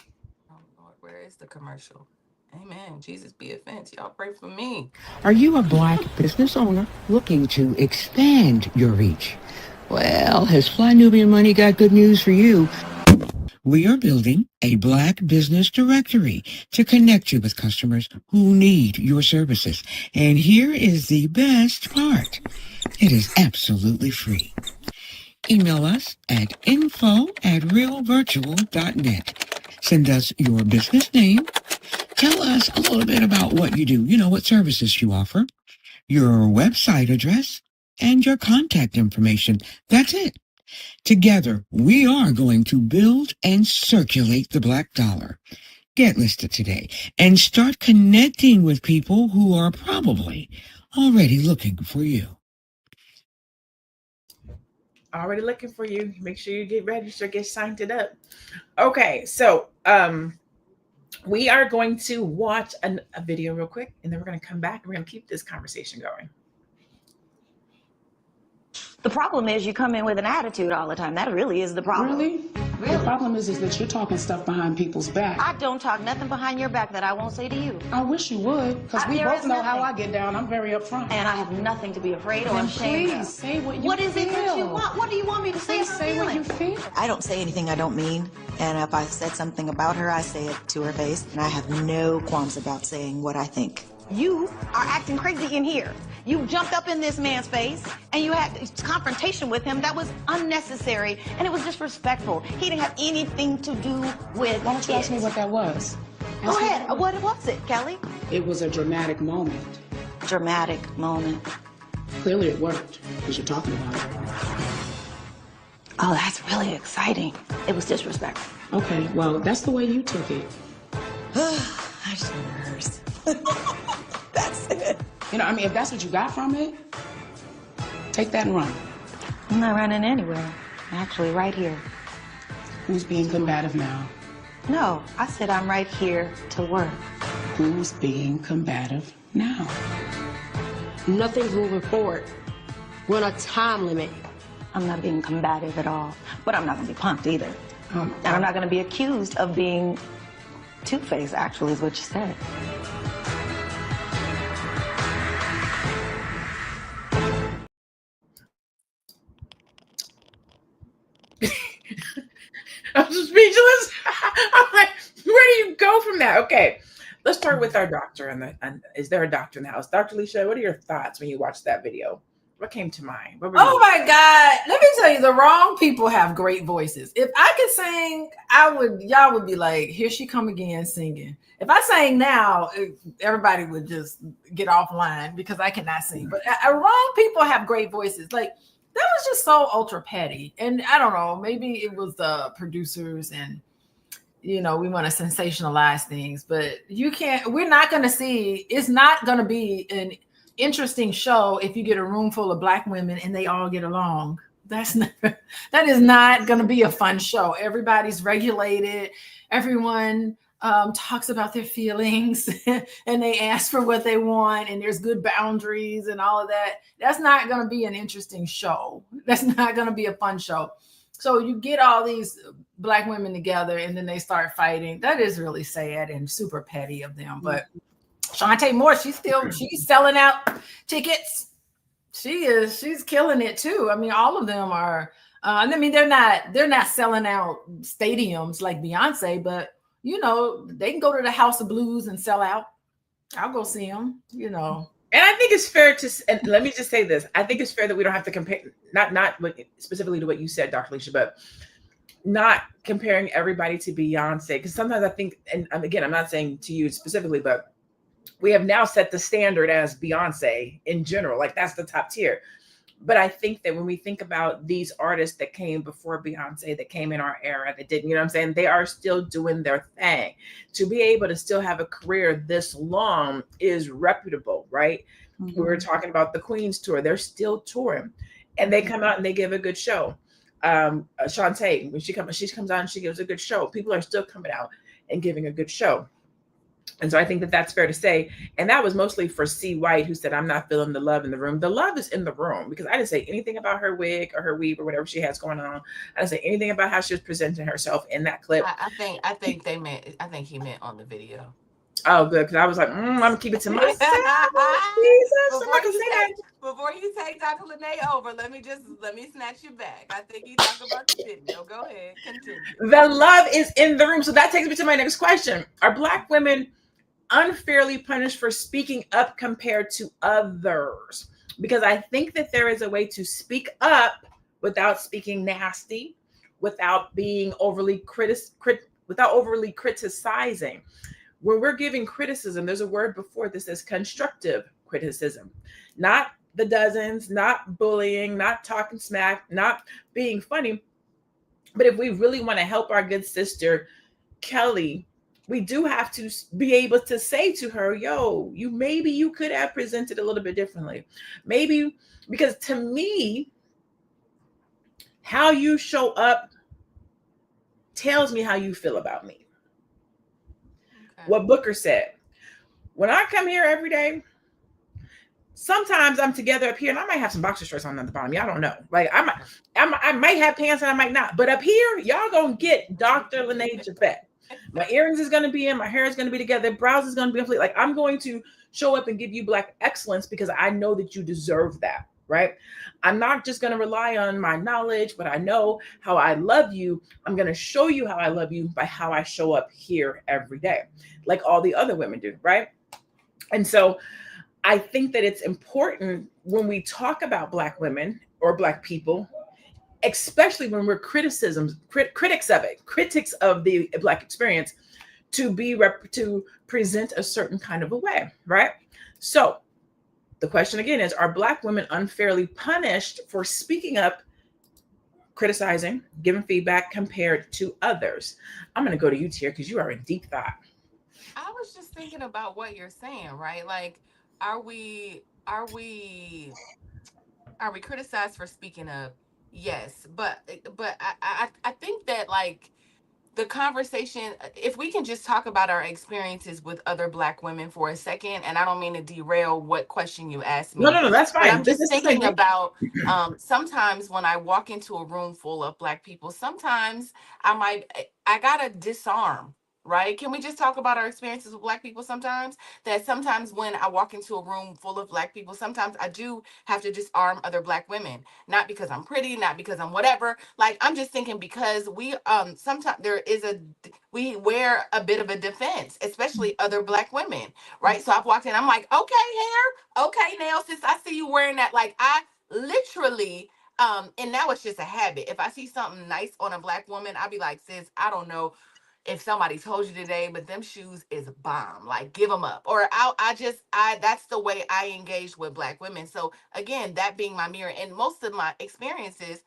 Oh Lord, where is the commercial? Amen. Jesus be a fence. Y'all pray for me. Are you a Black business owner looking to expand your reach? Well, has Fly Nubian Money got good news for you? We are building a Black business directory to connect you with customers who need your services. And here is the best part. It is absolutely free. Email us at info@realvirtual.net. Send us your business name. Tell us a little bit about what you do, what services you offer, your website address, and your contact information. That's it. Together, we are going to build and circulate the Black dollar. Get listed today and start connecting with people who are probably already looking for you. Already looking for you. Make sure you get registered, get signed it up. Okay, so we are going to watch a video real quick, and then we're going to come back and we're going to keep this conversation going. The problem is you come in with an attitude all the time. That really is the problem. Really? The problem is that you're talking stuff behind people's back. I don't talk nothing behind your back that I won't say to you. I wish you would, because we both know how I get down. I'm very upfront. And I have nothing to be afraid or Then ashamed of. please say what you feel. What is it that you want? What do you want me to say? Please say what you feel. I don't say anything I don't mean, and if I said something about her, I say it to her face, and I have no qualms about saying what I think. You are acting crazy in here. You jumped up in this man's face and you had this confrontation with him that was unnecessary and it was disrespectful. He didn't have anything to do with Why don't you ask me what that was? Go ahead. What was it, Kelly? It was a dramatic moment. Dramatic moment. Clearly it worked, because you're talking about it. Oh, that's really exciting. It was disrespectful. Okay, well, that's the way you took it. I just want to rehearse. That's it. If that's what you got from it, take that and run. I'm not running anywhere. I'm actually right here. Who's being combative now? No, I said I'm right here to work. Who's being combative now? Nothing's moving forward. We're on a time limit. I'm not being combative at all, but I'm not going to be punked either. And I'm not going to be accused of being two-faced, actually, is what you said. I'm speechless. I'm like, where do you go from that? Okay, let's start with our doctor. And is there a doctor in the house? Dr. Alicia, what are your thoughts when you watched that video? What came to mind? Oh my God. Let me tell you, the wrong people have great voices. If I could sing, y'all would be like, here she come again singing. If I sang now, everybody would just get offline because I cannot sing. But wrong people have great voices. Like, that was just so ultra petty. And I don't know, maybe it was the producers and, we want to sensationalize things, but we're not going to see, it's not going to be an interesting show if you get a room full of Black women and they all get along. That is not going to be a fun show. Everybody's regulated. Everyone talks about their feelings and they ask for what they want and there's good boundaries and all of that. That's not going to be an interesting show. That's not going to be a fun show. So you get all these Black women together and then they start fighting. That is really sad and super petty of them. But Shantae Moore, she's selling out tickets. She's killing it too. All of them are, they're not selling out stadiums like Beyonce, but they can go to the House of Blues and sell out. I'll go see them, And I think it's fair and let me just say this. I think it's fair that we don't have to compare, not specifically to what you said, Dr. Alicia, but not comparing everybody to Beyonce. Because sometimes I think, and again, I'm not saying to you specifically, but we have now set the standard as Beyonce in general. Like, that's the top tier. But I think that when we think about these artists that came before Beyonce, that came in our era, that didn't, you know what I'm saying? They are still doing their thing. To be able to still have a career this long is reputable, right? We were talking about the Queen's tour. They're still touring, and they come out and they give a good show. Shantae, when she comes on, she gives a good show. People are still coming out and giving a good show. And so I think that that's fair to say. And that was mostly for C. White, who said, I'm not feeling the love in the room. The love is in the room, because I didn't say anything about her wig or her weave or whatever she has going on. I didn't say anything about how she was presenting herself in that clip. I think he meant on the video. Oh, good. Because I was like, I'm going to keep it to myself. Before you take Dr. LaNée over, let me snatch you back. I think you talk about the video. Go ahead. Continue. The love is in the room. So that takes me to my next question. Are Black women unfairly punished for speaking up compared to others? Because I think that there is a way to speak up without speaking nasty, without being overly criticizing. When we're giving criticism, there's a word before this says constructive criticism, not the dozens, not bullying, not talking smack, not being funny. But if we really want to help our good sister Kelly, we do have to be able to say to her, yo, maybe you could have presented a little bit differently. Maybe, because to me, how you show up tells me how you feel about me. Okay. What Booker said, when I come here every day, sometimes I'm together up here and I might have some boxer shorts on at the bottom. Y'all don't know. Like I might have pants and I might not. But up here, y'all gonna get Dr. LaNée Japhet. My earrings is gonna be in, my hair is gonna be together, brows is gonna be complete. Like I'm going to show up and give you Black excellence because I know that you deserve that, right? I'm not just gonna rely on my knowledge, but I know how I love you. I'm gonna show you how I love you by how I show up here every day, like all the other women do, right? And so I think that it's important when we talk about Black women or Black people, especially when we're critics of the Black experience, to present a certain kind of a way, right? So the question again is, are Black women unfairly punished for speaking up, criticizing, giving feedback compared to others? I'm going to go to you, Tier, because you are in deep thought. I was just thinking about what you're saying, right? Like, are we criticized for speaking up? Yes, but I think that, like, the conversation, if we can just talk about our experiences with other Black women for a second, and I don't mean to derail what question you asked me. No, that's fine. But I'm just thinking about sometimes when I walk into a room full of Black people, sometimes I gotta disarm. Right? Can we just talk about our experiences with Black people sometimes? That sometimes when I walk into a room full of Black people, sometimes I do have to disarm other Black women. Not because I'm pretty, not because I'm whatever. Like, I'm just thinking because we sometimes we wear a bit of a defense, especially other Black women, right? So I've walked in, I'm like, okay, hair, okay, nails, sis, I see you wearing that. Like, I literally and now it's just a habit. If I see something nice on a Black woman, I'll be like, sis, I don't know if somebody told you today, but them shoes is bomb. Like, give them up. Or that's the way I engage with Black women. So again, that being my mirror, and most of my experiences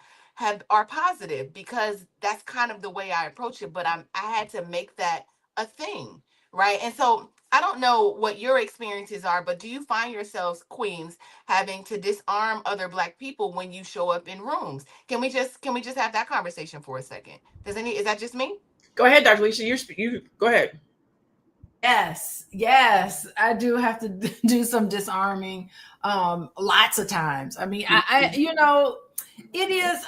are positive because that's kind of the way I approach it. But I had to make that a thing, right? And so I don't know what your experiences are, but do you find yourselves, queens, having to disarm other Black people when you show up in rooms? Can we just have that conversation for a second? Is that just me? Go ahead, Dr. Alicia. You go ahead. Yes, I do have to do some disarming lots of times. I mean, I it is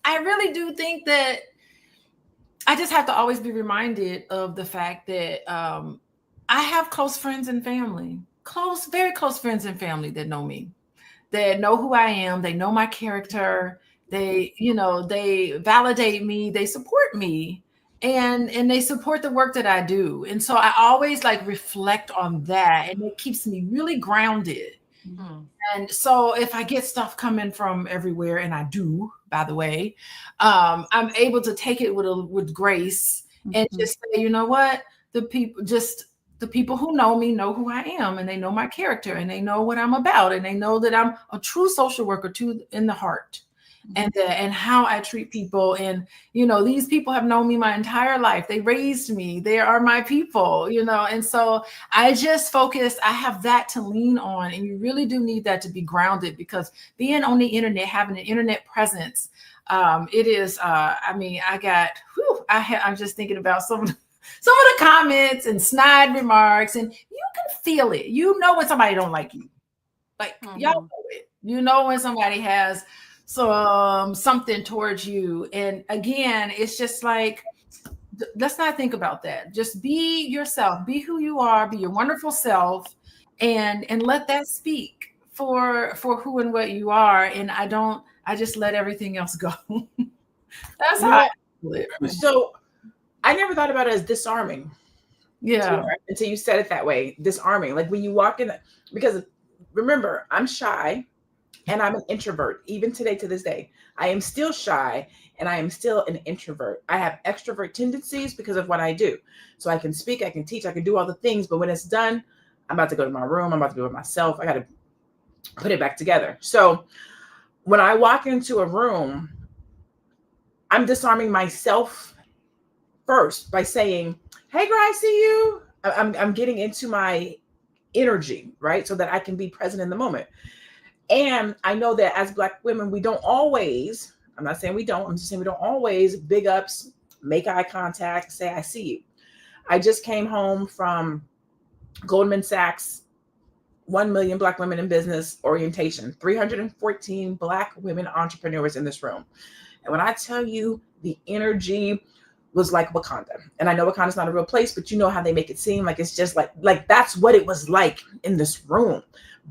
I really do think that I just have to always be reminded of the fact that I have close friends and family, very close friends and family that know me, that know who I am, they know my character. They validate me, they support me, and they support the work that I do. And so I always reflect on that, and it keeps me really grounded. Mm-hmm. And so if I get stuff coming from everywhere, and I do, by the way, I'm able to take it with grace, mm-hmm. and just say, you know what, the people, just the people who know me know who I am, and they know my character, and they know what I'm about, and they know that I'm a true social worker too in the heart, and how I treat people. And these people have known me my entire life. They raised me. They are my people. And so I just focus. I have that to lean on, and you really do need that to be grounded, because being on the internet, having an internet presence, it is. I'm just thinking about some of the comments and snide remarks, and you can feel it. When somebody don't like you, like y'all know it. When somebody has something towards you. And again, it's just like, let's not think about that. Just be yourself, be who you are, be your wonderful self, and let that speak for who and what you are. And I just let everything else go. That's how I live. So I never thought about it as disarming. Yeah. Until you said it that way, disarming. Like when you walk in, because remember, I'm shy and I'm an introvert. Even today, to this day, I am still shy and I am still an introvert. I have extrovert tendencies because of what I do. So I can speak, I can teach, I can do all the things. But when it's done, I'm about to go to my room. I'm about to do it myself. I got to put it back together. So when I walk into a room, I'm disarming myself first by saying, hey, girl, I see you. I'm getting into my energy, right? So that I can be present in the moment. And I know that as Black women, we don't always, I'm not saying we don't, I'm just saying we don't always big ups, make eye contact, say, I see you. I just came home from Goldman Sachs 1 million Black women in business orientation, 314 Black women entrepreneurs in this room. And when I tell you the energy was like Wakanda, and I know Wakanda's not a real place, but you know how they make it seem like it's just like that's what it was like in this room.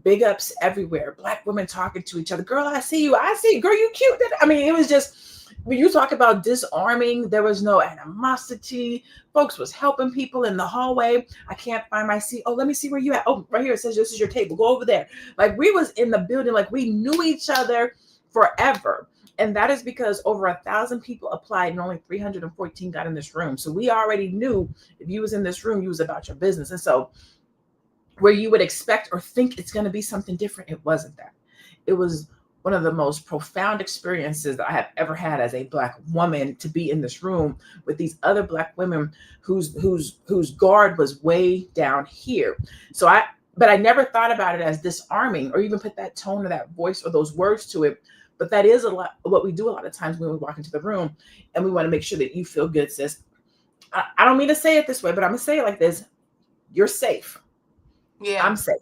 Big ups everywhere. Black women talking to each other. Girl, I see you. I see you. Girl, you cute. I mean, it was just, when you talk about disarming, there was no animosity. Folks was helping people in the hallway. I can't find my seat. Oh, let me see where you at. Oh, right here. It says this is your table. Go over there. Like we was in the building, like we knew each other forever. And that is because over 1,000 people applied and only 314 got in this room. So we already knew if you was in this room, you was about your business. And so where you would expect or think it's going to be something different, it wasn't that. It was one of the most profound experiences that I have ever had as a Black woman, to be in this room with these other Black women whose guard was way down here. But I never thought about it as disarming or even put that tone or that voice or those words to it. But that is a lot what we do a lot of times when we walk into the room, and we want to make sure that you feel good, sis. I don't mean to say it this way, but I'm going to say it like this. You're safe. Yeah. I'm safe.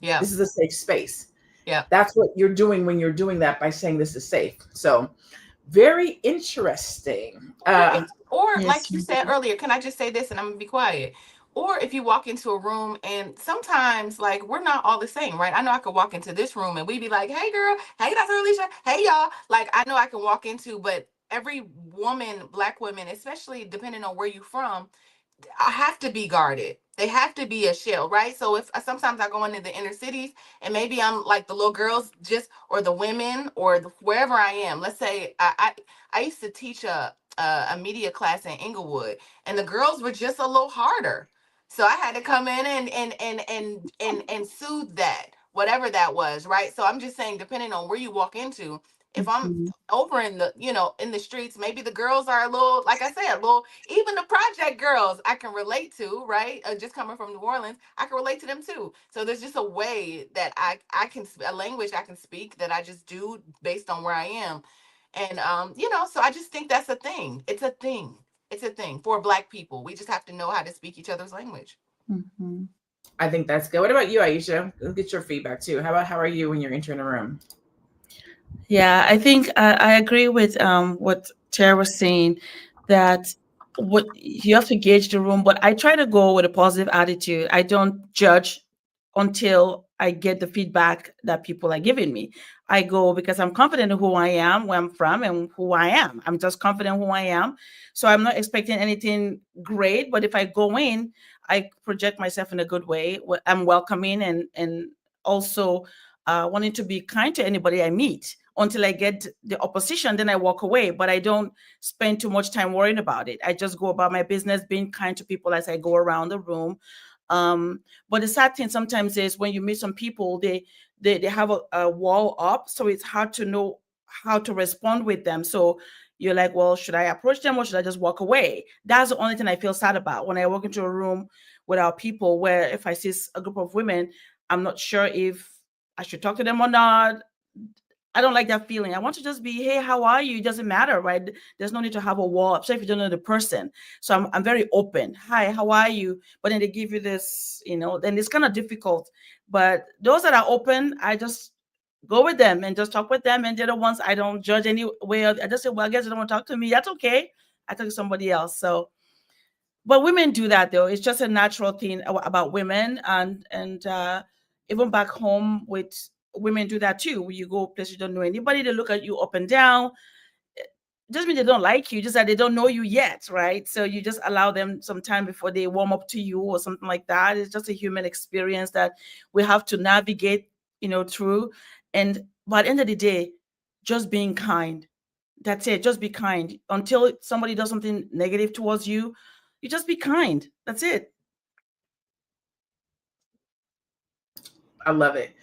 Yeah. This is a safe space. Yeah. That's what you're doing when you're doing that, by saying this is safe. So very interesting. Or like you said earlier, can I just say this and I'm going to be quiet? Or if you walk into a room, and sometimes like we're not all the same, right? I know I could walk into this room and we'd be like, hey girl, hey Dr. Alicia, hey y'all. Like I know I can walk into, but every woman, Black women, especially depending on where you're from, I have to be guarded. They have to be a shell, right? So if sometimes I go into the inner cities and maybe I'm like the little girls, or the women, or wherever I am. Let's say I used to teach a media class in Inglewood, and the girls were just a little harder. So I had to come in and soothe that, whatever that was, right? So I'm just saying, depending on where you walk into, if I'm over in the, in the streets, maybe the girls are a little, like I said, even the project girls I can relate to, right? Just coming from New Orleans, I can relate to them too. So there's just a way that I can, a language I can speak that I just do based on where I am. And, so I just think that's a thing. It's a thing. It's a thing for Black people. We just have to know how to speak each other's language. Mm-hmm. I think that's good. What about you, Aisha? Let's get your feedback too. How are you when you're entering a room? Yeah, I think I agree with what Tara was saying, that what you have to gauge the room, but I try to go with a positive attitude. I don't judge until I get the feedback that people are giving me. I go because I'm confident in who I am, where I'm from, and who I am. I'm just confident in who I am. So I'm not expecting anything great, but if I go in, I project myself in a good way. I'm welcoming and also wanting to be kind to anybody I meet. Until I get the opposition, then I walk away. But I don't spend too much time worrying about it. I just go about my business, being kind to people as I go around the room. But the sad thing sometimes is when you meet some people, they have a wall up, so it's hard to know how to respond with them. So you're like, well, should I approach them or should I just walk away? That's the only thing I feel sad about when I walk into a room with our people, where if I see a group of women, I'm not sure if I should talk to them or not. I don't like that feeling. I want to just be, hey, how are you? It doesn't matter, right? There's no need to have a wall, especially if you don't know the person. So I'm very open. Hi, how are you? But then they give you this, then it's kind of difficult. But those that are open, I just go with them and just talk with them. And the other ones, I don't judge any way. I just say, well, I guess you don't want to talk to me. That's okay. I talk to somebody else. So, but women do that though. It's just a natural thing about women, and even back home with women do that too. When you go places you don't know anybody, they look at you up and down. It doesn't mean they don't like you, just that they don't know you yet, right? So you just allow them some time before they warm up to you or something like that. It's just a human experience that we have to navigate, through. And by the end of the day, just being kind. That's it. Just be kind. Until somebody does something negative towards you, you just be kind. That's it. I love it.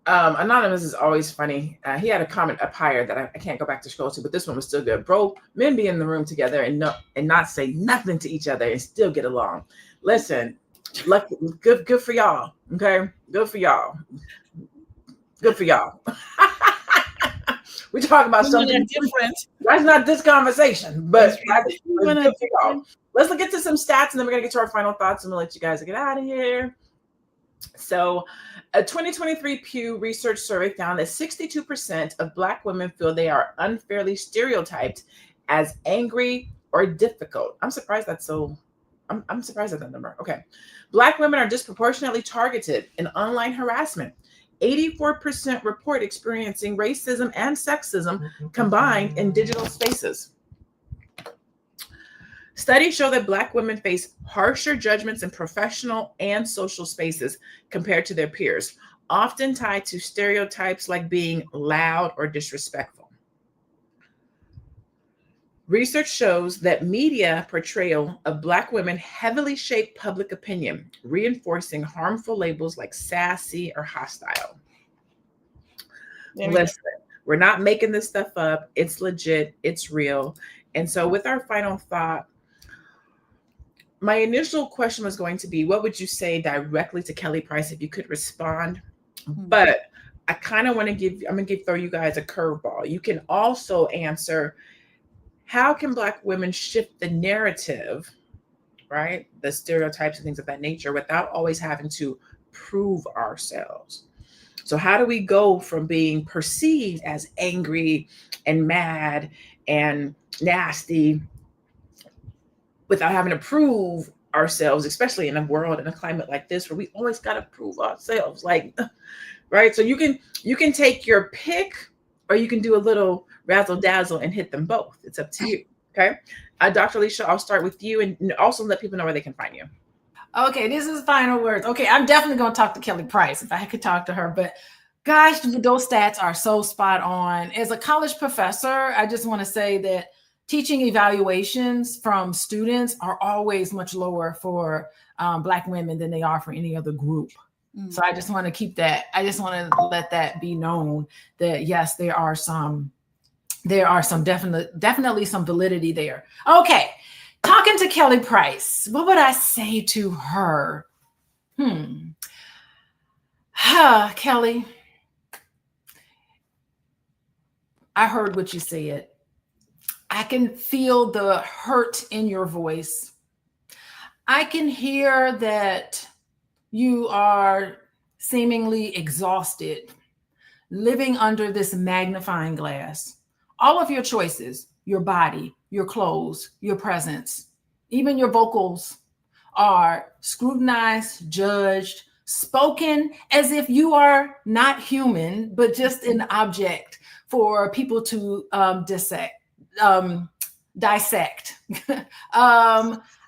Anonymous is always funny. He had a comment up higher that I can't go back to scroll to, but this one was still good. Bro, men be in the room together and not say nothing to each other and still get along. Listen, good for y'all. Okay, good for y'all. Good for y'all. We're talking about something different. That's not this conversation, but that's good for y'all. Let's look into some stats, and then we're gonna get to our final thoughts, and we'll let you guys get out of here. So, a 2023 Pew Research survey found that 62% of Black women feel they are unfairly stereotyped as angry or difficult. I'm surprised that's so. I'm surprised at that number. Okay, Black women are disproportionately targeted in online harassment. 84% report experiencing racism and sexism combined in digital spaces. Studies show that Black women face harsher judgments in professional and social spaces compared to their peers, often tied to stereotypes like being loud or disrespectful. Research shows that media portrayal of Black women heavily shape public opinion, reinforcing harmful labels like sassy or hostile. Listen, we're not making this stuff up. It's legit. It's real. And so with our final thought, my initial question was going to be, what would you say directly to Kelly Price if you could respond? But I kind of want to throw you guys a curveball. You can also answer, how can Black women shift the narrative, right? The stereotypes and things of that nature without always having to prove ourselves. So how do we go from being perceived as angry and mad and nasty without having to prove ourselves, especially in a world and a climate like this where we always got to prove ourselves, like, right? So you can take your pick, or you can do a little razzle dazzle and hit them both. It's up to you. Okay. Dr. Alicia, I'll start with you, and also let people know where they can find you. Okay, this is final words. Okay, I'm definitely going to talk to Kelly Price if I could talk to her. But gosh, those stats are so spot on. As a college professor, I just want to say that teaching evaluations from students are always much lower for Black women than they are for any other group. So I just want to keep that. I just want to let that be known that yes, there are some definitely some validity there. Okay. Talking to Kelly Price, what would I say to her? Kelly, I heard what you said. I can feel the hurt in your voice. I can hear that you are seemingly exhausted, living under this magnifying glass. All of your choices, your body, your clothes, your presence, even your vocals are scrutinized, judged, spoken as if you are not human, but just an object for people to dissect.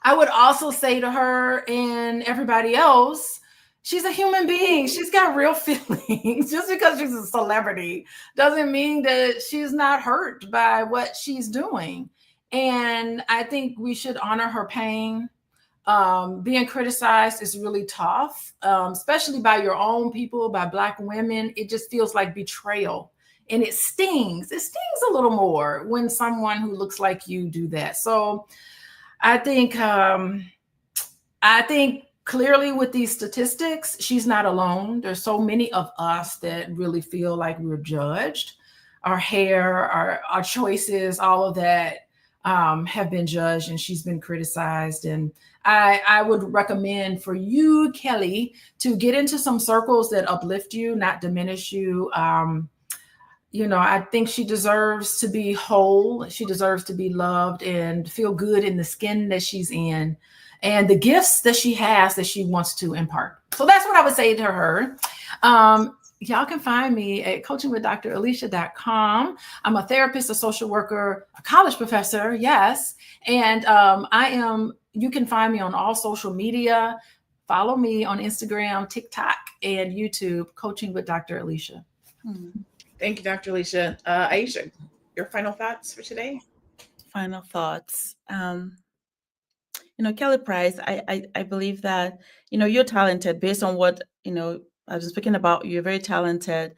I would also say to her and everybody else, she's a human being. She's got real feelings. Just because she's a celebrity doesn't mean that she's not hurt by what she's doing. And I think we should honor her pain. being criticized is really tough, especially by your own people, by Black women. It just feels like betrayal, and it stings. It stings a little more when someone who looks like you do that. So I think clearly with these statistics, she's not alone. There's so many of us that really feel like we're judged. Our hair, our choices, all of that have been judged, and she's been criticized. And I would recommend for you, Kelly, to get into some circles that uplift you, not diminish you. I think she deserves to be whole. She deserves to be loved and feel good in the skin that she's in and the gifts that she has that she wants to impart. So that's what I would say to her. Y'all can find me at coachingwithdralicia.com. I'm a therapist, a social worker, a college professor, yes. And you can find me on all social media. Follow me on Instagram, TikTok, and YouTube, Coaching with Dr. Alicia. Thank you, Dr. Alicia. Aisha, your final thoughts for today? Final thoughts. Kelly Price, I believe that, you're talented based on what, I've been speaking about. You're very talented.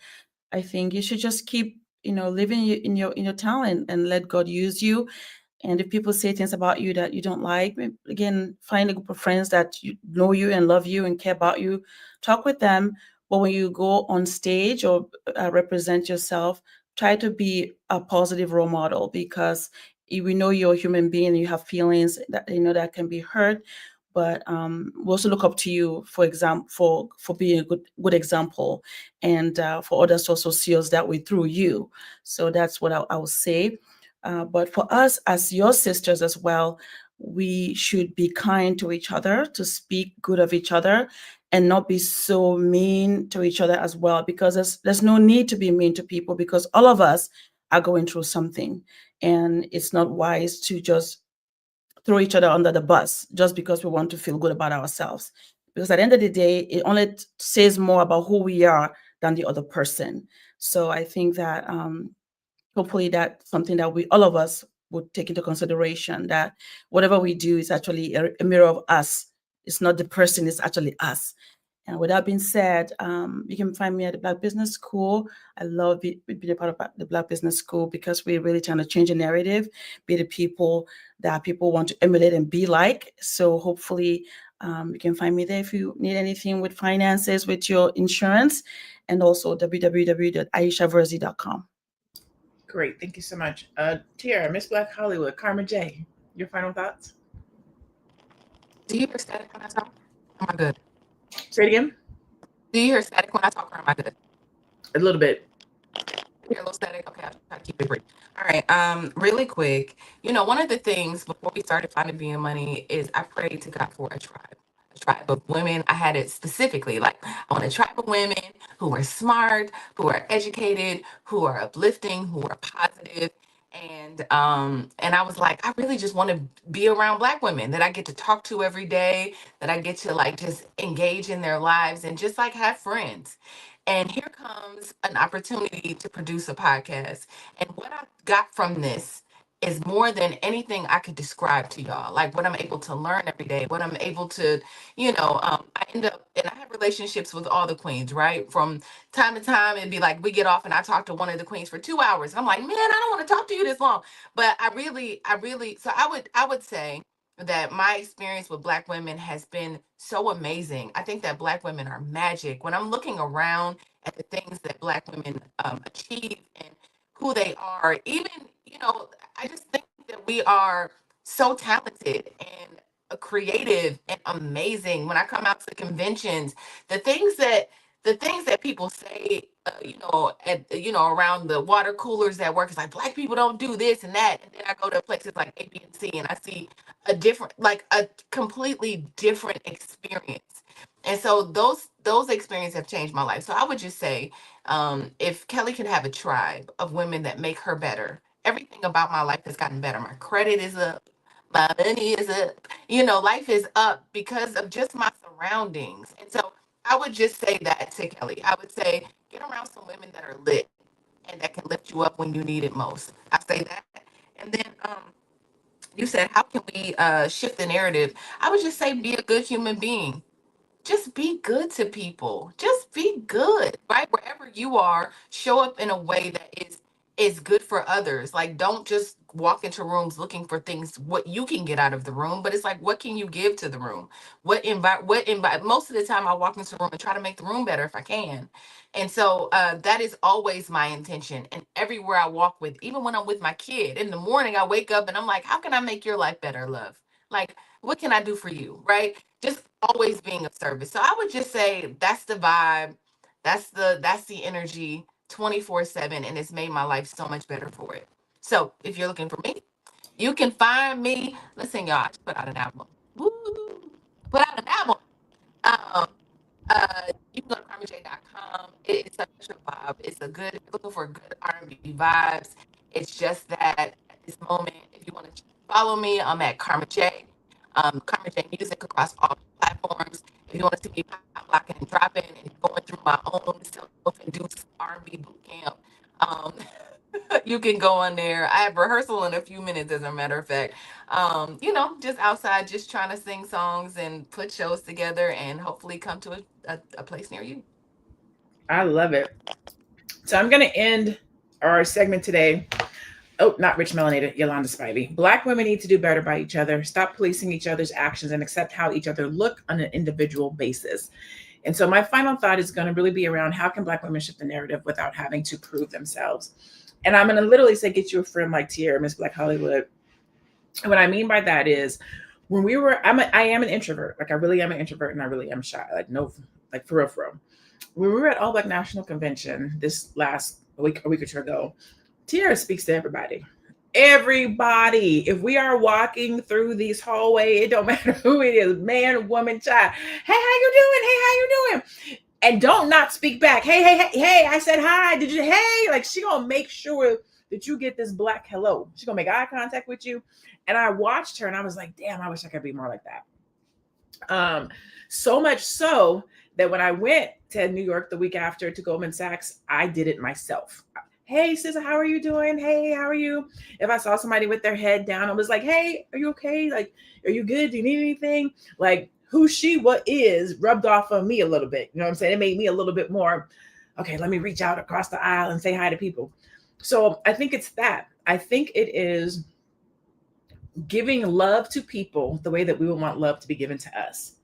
I think you should just keep, living in your talent and let God use you. And if people say things about you that you don't like, again, find a group of friends that know you and love you and care about you. Talk with them. But when you go on stage or represent yourself, try to be a positive role model, because we know you're a human being and you have feelings that that can be hurt. But we also look up to you, for example, for being a good example, and for others to also see us that way through you. So that's what I will say. But for us as your sisters as well, we should be kind to each other, to speak good of each other, and not be so mean to each other as well, because there's no need to be mean to people, because all of us are going through something, and it's not wise to just throw each other under the bus just because we want to feel good about ourselves. Because at the end of the day, it only says more about who we are than the other person. So I think that hopefully that's something that all of us would take into consideration, that whatever we do is actually a mirror of us. It's not the person, it's actually us. And with that being said, you can find me at the Black Business School. I love being a part of the Black Business School, because we're really trying to change the narrative, be the people that people want to emulate and be like. So hopefully you can find me there if you need anything with finances, with your insurance, and also www.aishaverzi.com. Great. Thank you so much. Tiara, Miss Black Hollywood, Karma J, your final thoughts? Do you hear static when I talk? Am I good? Say it again. Do you hear static when I talk, or am I good? A little bit. Hear a little static? Okay, I'll try to keep it brief. All right. Really quick. One of the things before we started Fly Nubian Money is I prayed to God for a tribe of women. I had it specifically, like, I want a tribe of women who are smart, who are educated, who are uplifting, who are positive. And I was like, I really just want to be around Black women that I get to talk to every day, that I get to like just engage in their lives and just like have friends. And here comes an opportunity to produce a podcast. And what I got from this is more than anything I could describe to y'all. Like what I'm able to learn every day, what I'm able to, I end up, and I have relationships with all the queens, right? From time to time, it'd be like we get off and I talk to one of the queens for 2 hours. I'm like, man, I don't want to talk to you this long. But I really, so I would say that my experience with Black women has been so amazing. I think that Black women are magic. When I'm looking around at the things that Black women achieve and who they are, even, I just think that we are so talented and creative and amazing. When I come out to conventions, the things that people say, around the water coolers at work, is like, Black people don't do this and that. And then I go to places like A, B, and C, and I see a completely different experience. And so those experiences have changed my life. So I would just say, if Kelly could have a tribe of women that make her better, everything about my life has gotten better. My credit is up. My money is up. Life is up because of just my surroundings. And so I would just say that to Kelly. I would say, get around some women that are lit and that can lift you up when you need it most. I say that. And then you said, how can we shift the narrative? I would just say, be a good human being. Just be good to people. Just be good, right? Wherever you are, show up in a way that is good for others. Like, don't just walk into rooms looking for things what you can get out of the room, but it's like, what can you give to the room? What invite most of the time I walk into the room and try to make the room better if I can. And so that is always my intention. And everywhere I walk with, even when I'm with my kid in the morning, I wake up and I'm like, how can I make your life better, love? Like, what can I do for you? Right? Just always being of service. So I would just say that's the vibe. That's the energy 24/7. And it's made my life so much better for it. So if you're looking for me, you can find me. Listen, y'all, I just put out an album. Woo! Put out an album. Um, you can go to KarmaJ.com. It's such a vibe. It's a good, looking for good R&B vibes. It's just that at this moment, if you want to follow me, I'm at Karma J. Karma J Music across all platforms. If you want to see me pop, locking and dropping and going through my own self-induced R&B boot camp, um, you can go on there. I have rehearsal in a few minutes, as a matter of fact. Just outside, just trying to sing songs and put shows together and hopefully come to a place near you. I love it. So I'm going to end our segment today. Oh, not Rich Melanated, Yolanda Spivey. Black women need to do better by each other, stop policing each other's actions, and accept how each other look on an individual basis. And so my final thought is going to really be around how can Black women shift the narrative without having to prove themselves. And I'm going to literally say, get you a friend like Tierra, Miss Black Hollywood. And what I mean by that is, when I am an introvert. Like, I really am an introvert, and I really am shy. Like for real. When we were at All Black National Convention this last a week or two ago, Tierra speaks to everybody. Everybody. If we are walking through these hallways, it don't matter who it is, man, woman, child. Hey, how you doing? Hey, how you doing? And don't not speak back. Hey, I said hi. Did you? Hey, like, she gonna make sure that you get this Black hello. She's gonna make eye contact with you. And I watched her and I was like, damn, I wish I could be more like that. So much so that when I went to New York the week after to Goldman Sachs, I did it myself. Hey, sis, how are you doing? Hey, how are you? If I saw somebody with their head down, I was like, hey, are you okay? Like, are you good? Do you need anything? Like, who she what is rubbed off on me a little bit. You know what I'm saying? It made me a little bit more, okay, let me reach out across the aisle and say hi to people. So I think it's that. I think it is giving love to people the way that we would want love to be given to us.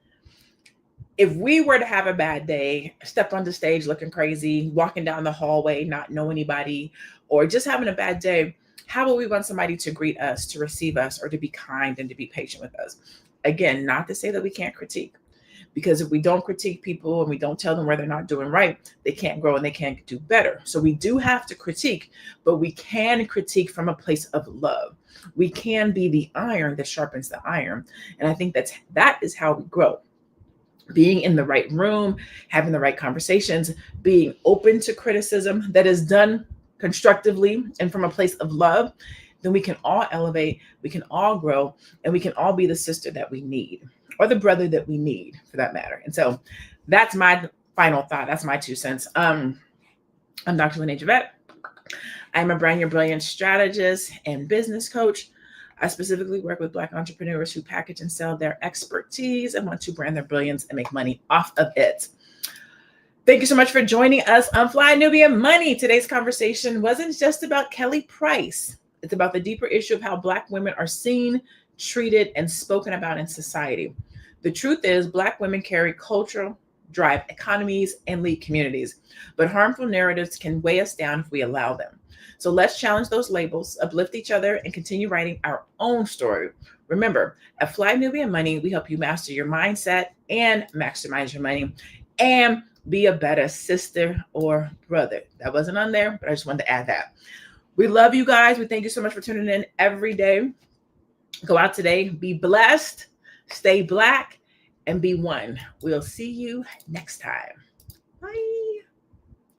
If we were to have a bad day, step on the stage looking crazy, walking down the hallway, not know anybody, or just having a bad day, how will we want somebody to greet us, to receive us, or to be kind and to be patient with us? Again, not to say that we can't critique, because if we don't critique people and we don't tell them where they're not doing right, they can't grow and they can't do better. So we do have to critique, but we can critique from a place of love. We can be the iron that sharpens the iron. And I think that is how we grow. Being in the right room, having the right conversations, being open to criticism that is done constructively and from a place of love, then we can all elevate, we can all grow, and we can all be the sister that we need, or the brother that we need, for that matter. And so that's my final thought. That's my 2 cents. I'm Dr. LaNée Javette. I'm a Brand Your Brilliance strategist and business coach. I specifically work with Black entrepreneurs who package and sell their expertise and want to brand their brilliance and make money off of it. Thank you so much for joining us on Fly Nubian Money. Today's conversation wasn't just about Kelly Price. It's about the deeper issue of how Black women are seen, treated, and spoken about in society. The truth is, Black women carry culture, drive economies, and lead communities. But harmful narratives can weigh us down if we allow them. So let's challenge those labels, uplift each other, and continue writing our own story. Remember, at Fly Nubian Money, we help you master your mindset and maximize your money and be a better sister or brother. That wasn't on there, but I just wanted to add that. We love you guys. We thank you so much for tuning in every day. Go out today, be blessed, stay Black, and be one. We'll see you next time. Bye.